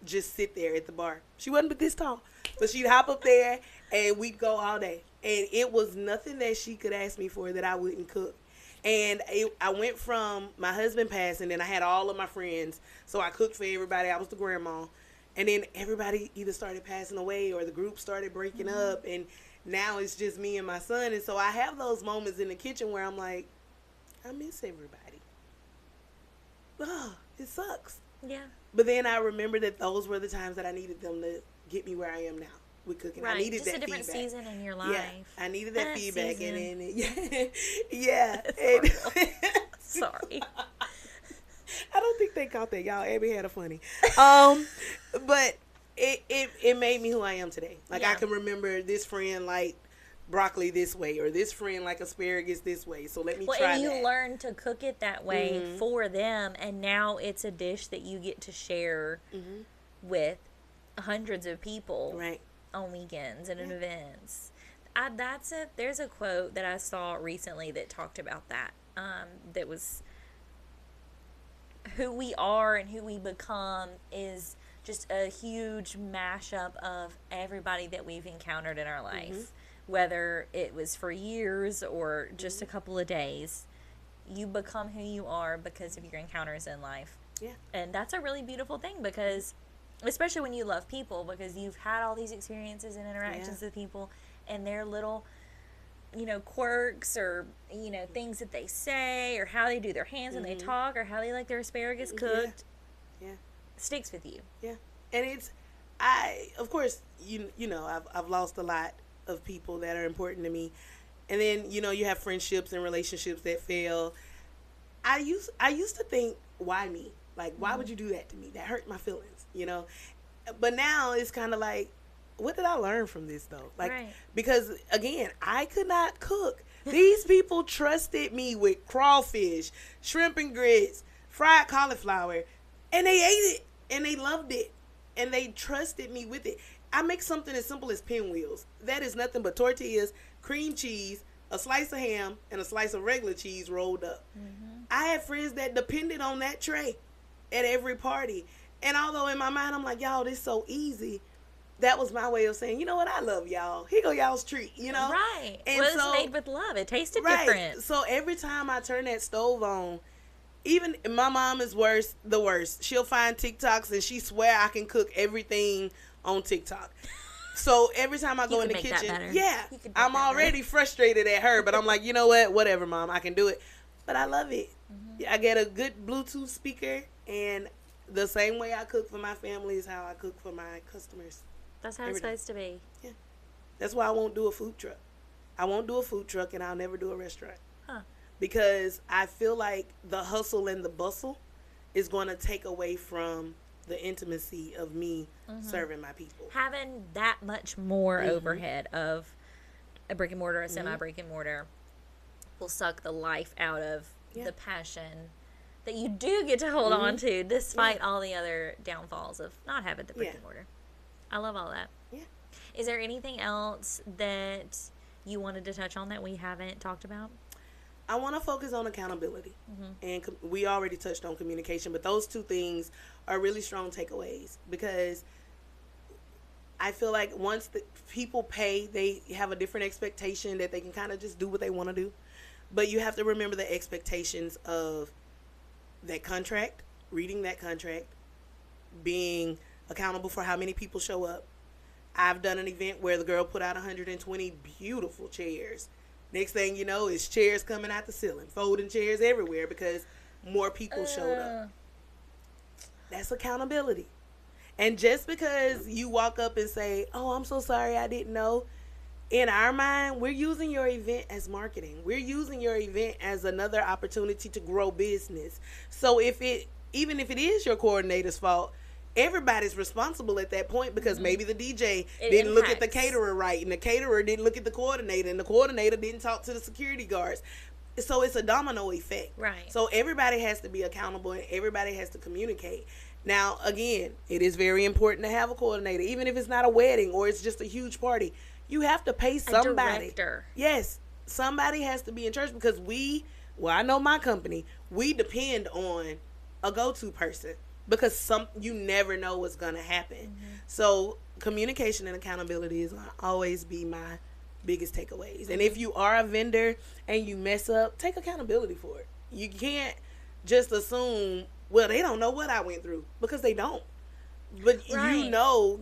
just sit there at the bar. She wasn't but this tall, but she'd hop up there and we'd go all day. And it was nothing that she could ask me for that I wouldn't cook. And I went from my husband passing, and I had all of my friends, so I cooked for everybody. I was the grandma. And then everybody either started passing away or the group started breaking up, and now it's just me and my son. And so I have those moments in the kitchen where I'm like, I miss everybody. Oh, it sucks. Yeah. But then I remember that those were the times that I needed them to get me where I am now with cooking. Right. I needed just that a different feedback. Season in your life. Yeah, I needed that feedback. Season. And then, yeah. Sorry. I don't think they caught that, y'all. Abby had a funny. But it made me who I am today. Like, I can remember this friend like broccoli this way, or this friend like asparagus this way. So let me try that. And you learn to cook it that way for them, and now it's a dish that you get to share with hundreds of people on weekends and at events. There's a quote that I saw recently that talked about that. That was, who we are and who we become is just a huge mashup of everybody that we've encountered in our life. Whether it was for years or just a couple of days, you become who you are because of your encounters in life. Yeah. And that's a really beautiful thing, because especially when you love people, because you've had all these experiences and interactions with people, and their little, quirks or, things that they say, or how they do their hands when they talk, or how they like their asparagus cooked. Yeah. Sticks with you. Yeah. And of course, I've lost a lot of people that are important to me. And then, you have friendships and relationships that fail. I used to think, why me? Like, why would you do that to me? That hurt my feelings, But now it's kind of like, what did I learn from this, though? Like, because, again, I could not cook. These people trusted me with crawfish, shrimp and grits, fried cauliflower, and they ate it, and they loved it, and they trusted me with it. I make something as simple as pinwheels. That is nothing but tortillas, cream cheese, a slice of ham, and a slice of regular cheese rolled up. I had friends that depended on that tray at every party. And although in my mind I'm like, y'all, this is so easy, that was my way of saying, you know what, I love y'all. Here go y'all's treat, Right. And well, it's made with love. It tasted different. So every time I turn that stove on, even my mom is the worst. She'll find TikToks and she swear I can cook everything on TikTok. So every time I go in the kitchen, I'm already frustrated at her, but I'm like, you know what? Whatever, Mom, I can do it. But I love it. I get a good Bluetooth speaker, and the same way I cook for my family is how I cook for my customers. That's how it's supposed to be. Yeah. That's why I won't do a food truck. I won't do a food truck, and I'll never do a restaurant. Because I feel like the hustle and the bustle is going to take away from the intimacy of me serving my people. Having that much more overhead of a brick and mortar, a semi-brick and mortar, will suck the life out of the passion that you do get to hold on to, despite all the other downfalls of not having the brick and mortar. I love all that. Yeah. Is there anything else that you wanted to touch on that we haven't talked about? I want to focus on accountability. And we already touched on communication, but those two things are really strong takeaways, because I feel like once the people pay, they have a different expectation that they can kind of just do what they want to do. But you have to remember the expectations of that contract, reading that contract, being accountable for how many people show up, I've done an event where the girl put out 120 beautiful chairs. Next thing you know, is chairs coming out the ceiling, folding chairs everywhere because more people showed up. That's accountability. And just because you walk up and say, oh, I'm so sorry, I didn't know. In our mind, we're using your event as marketing. We're using your event as another opportunity to grow business. So even if it is your coordinator's fault, everybody's responsible at that point because maybe the DJ didn't look at the caterer right, and the caterer didn't look at the coordinator, and the coordinator didn't talk to the security guards. So it's a domino effect. Right. So everybody has to be accountable and everybody has to communicate. Now, again, it is very important to have a coordinator, even if it's not a wedding or it's just a huge party. You have to pay somebody. A director. Yes, somebody has to be in charge because I know my company, we depend on a go-to person because you never know what's going to happen. Mm-hmm. So communication and accountability is going to always be my biggest takeaways. Mm-hmm. And if you are a vendor and you mess up, take accountability for it. You can't just assume, well, they don't know what I went through because they don't. But you know,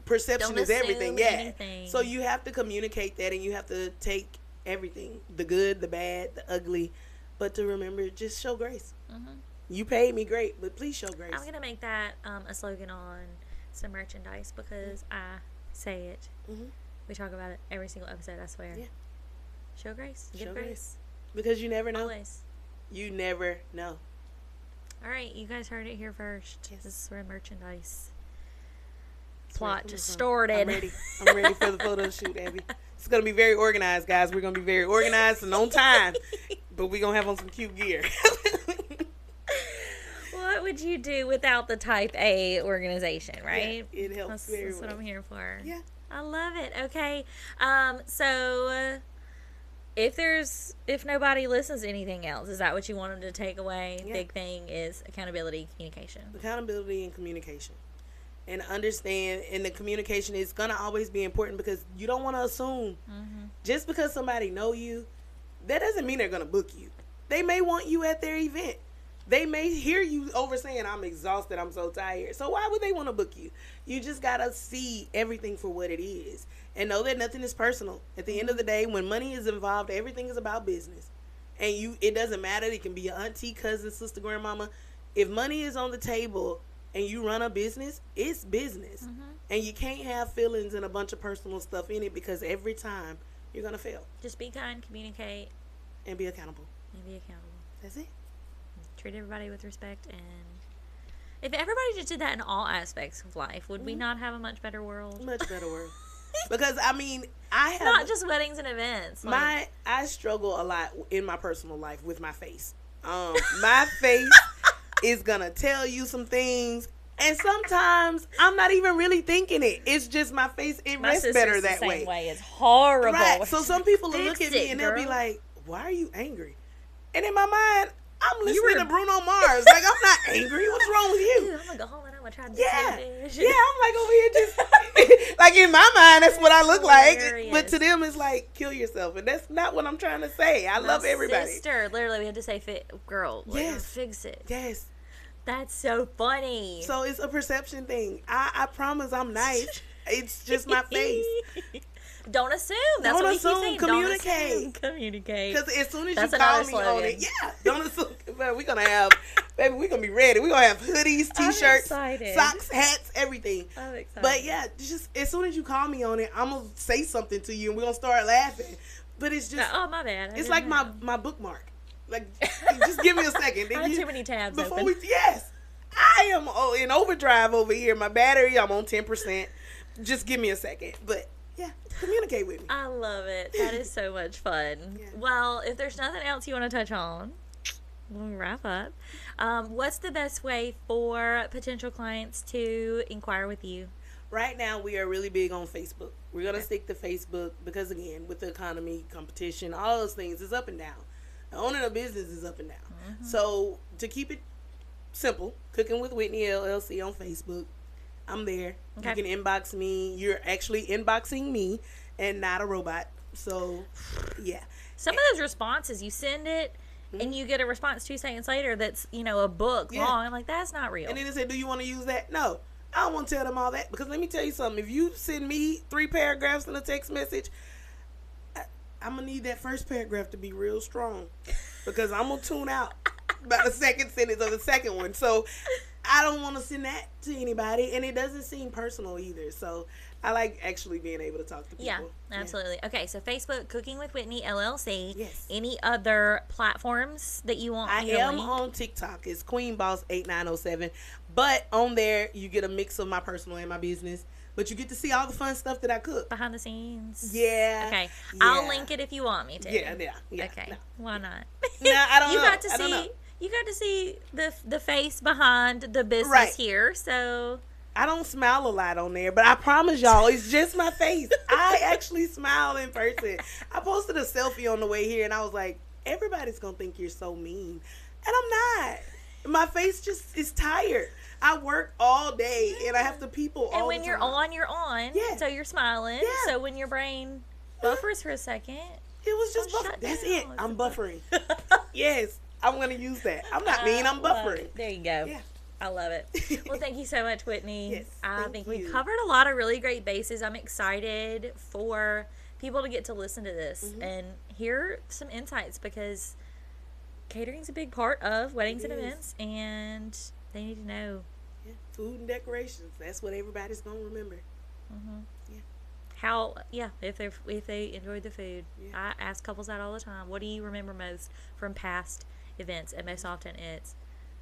perception is everything. Yeah. Anything. So you have to communicate that and you have to take everything, the good, the bad, the ugly, but to remember, just show grace. Mm-hmm. You paid me great, but please show grace. I'm going to make that a slogan on some merchandise because I say it. Mm-hmm. We talk about it every single episode, I swear. Yeah. Show grace. Give grace. Because you never know. Always. You never know. All right, you guys heard it here first. Yes. This is where merchandise plot just started. I'm ready for the photo shoot, Abby. It's going to be very organized, guys. We're going to be very organized and on time, but we're going to have on some cute gear. What would you do without the Type A organization, right? Yeah, it helps very well. That's what I'm here for. Yeah. I love it. Okay. So if nobody listens to anything else, is that what you want them to take away? Yeah. Big thing is accountability, communication. Accountability and communication. And understand, and the communication is going to always be important because you don't want to assume. Mm-hmm. Just because somebody know you, that doesn't mean they're going to book you. They may want you at their event. They may hear you over saying, I'm exhausted, I'm so tired. So why would they want to book you? You just got to see everything for what it is. And know that nothing is personal. At the end of the day, when money is involved, everything is about business. And it doesn't matter. It can be your auntie, cousin, sister, grandmama. If money is on the table and you run a business, it's business. Mm-hmm. And you can't have feelings and a bunch of personal stuff in it because every time you're going to fail. Just be kind, communicate. And be accountable. That's it. Treat everybody with respect, and if everybody just did that in all aspects of life, would we not have a much better world? Much better world. Because I mean, I have not just weddings and events. I struggle a lot in my personal life with my face. My face is gonna tell you some things, and sometimes I'm not even really thinking it. It's just my face. It rests better that the way. Same way. It's horrible. Right. So some people will look at me and they'll be like, "Why are you angry?" And in my mind, I'm listening to Bruno Mars. Like, I'm not angry. What's wrong with you? Dude, I'm gonna go home and I'm gonna try to Yeah, I'm like over here just like in my mind, that's what I look like. But to them, it's like kill yourself, and that's not what I'm trying to say. I love everybody. Sister, literally, we had to say, "Girl, fix it." Yes, that's so funny. So it's a perception thing. I promise I'm nice. It's just my face. Don't assume. That's what we keep saying. Communicate. Don't assume. Communicate. Because as soon as you call me on it, don't assume. We're going to have, baby, we're going to be ready. We're going to have hoodies, T-shirts, socks, hats, everything. I'm excited. But yeah, just as soon as you call me on it, I'm going to say something to you and we're going to start laughing. But it's just. Oh, my bad. It's like my bookmark. Like, just give me a second. I have too many tabs before open. Yes. I am in overdrive over here. My battery, I'm on 10%. Just give me a second. But. Yeah, communicate with me. I love it. That is so much fun. Yeah. Well, if there's nothing else you want to touch on, we'll wrap up. What's the best way for potential clients to inquire with you? Right now, we are really big on Facebook. We're going to stick to Facebook because, again, with the economy, competition, all those things is up and down. Owning a business is up and down. Mm-hmm. So, to keep it simple, Cooking with Whitney, LLC on Facebook. I'm there. Okay. You can inbox me. You're actually inboxing me and not a robot. So, yeah. Some of those responses, you send it and you get a response 2 seconds later that's, a book long. I'm like, that's not real. And then they say, do you want to use that? No. I don't want to tell them all that, because let me tell you something. If you send me 3 paragraphs in a text message, I'm going to need that first paragraph to be real strong, because I'm going to tune out by the second sentence of the second one. So I don't want to send that to anybody, and it doesn't seem personal either. So I like actually being able to talk to people. Yeah, absolutely. Yeah. Okay, so Facebook, Cooking with Whitney, LLC. Yes. Any other platforms that you want? I am on TikTok. It's Queen Boss 8907. But on there, you get a mix of my personal and my business. But you get to see all the fun stuff that I cook. Behind the scenes. Yeah. Okay. Yeah. I'll link it if you want me to. Yeah. Okay. No. Why not? No, I don't know. You got to see the face behind the business right here. So I don't smile a lot on there, but I promise y'all, it's just my face. I actually smile in person. I posted a selfie on the way here, and I was like, everybody's gonna think you're so mean, and I'm not. My face just is tired. I work all day, and I have to people all the time. And when you're on, you're on. Yeah. So you're smiling. Yeah. So when your brain buffers for a second, it was just buffering. That's it. I'm buffering. Yes, I'm going to use that. I'm not mean. I'm buffering. There you go. Yeah. I love it. Well, thank you so much, Whitney. Yes, I think we covered a lot of really great bases. I'm excited for people to get to listen to this and hear some insights, because catering's a big part of weddings and events, and they need to know. Yeah. Food and decorations. That's what everybody's going to remember. Mm-hmm. Yeah. How, if they enjoyed the food. Yeah. I ask couples that all the time. What do you remember most from past events? And most often it's,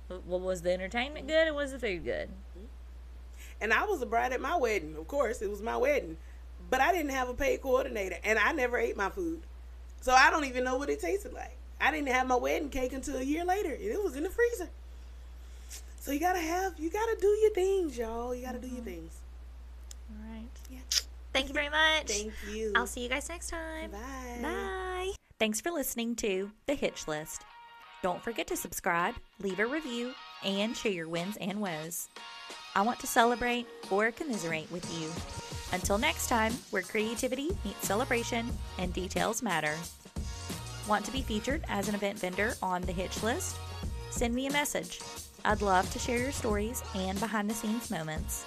well, was the entertainment good and was the food good? And I was a bride at my wedding. Of course, it was my wedding. But I didn't have a paid coordinator, and I never ate my food. So I don't even know what it tasted like. I didn't have my wedding cake until a year later, and it was in the freezer. So you gotta do your things, y'all. You gotta do your things. All right. Yeah. Thank you very much. Thank you. I'll see you guys next time. Bye. Bye. Thanks for listening to The Hitch List. Don't forget to subscribe, leave a review, and share your wins and woes. I want to celebrate or commiserate with you. Until next time, where creativity meets celebration and details matter. Want to be featured as an event vendor on The Hitch List? Send me a message. I'd love to share your stories and behind-the-scenes moments.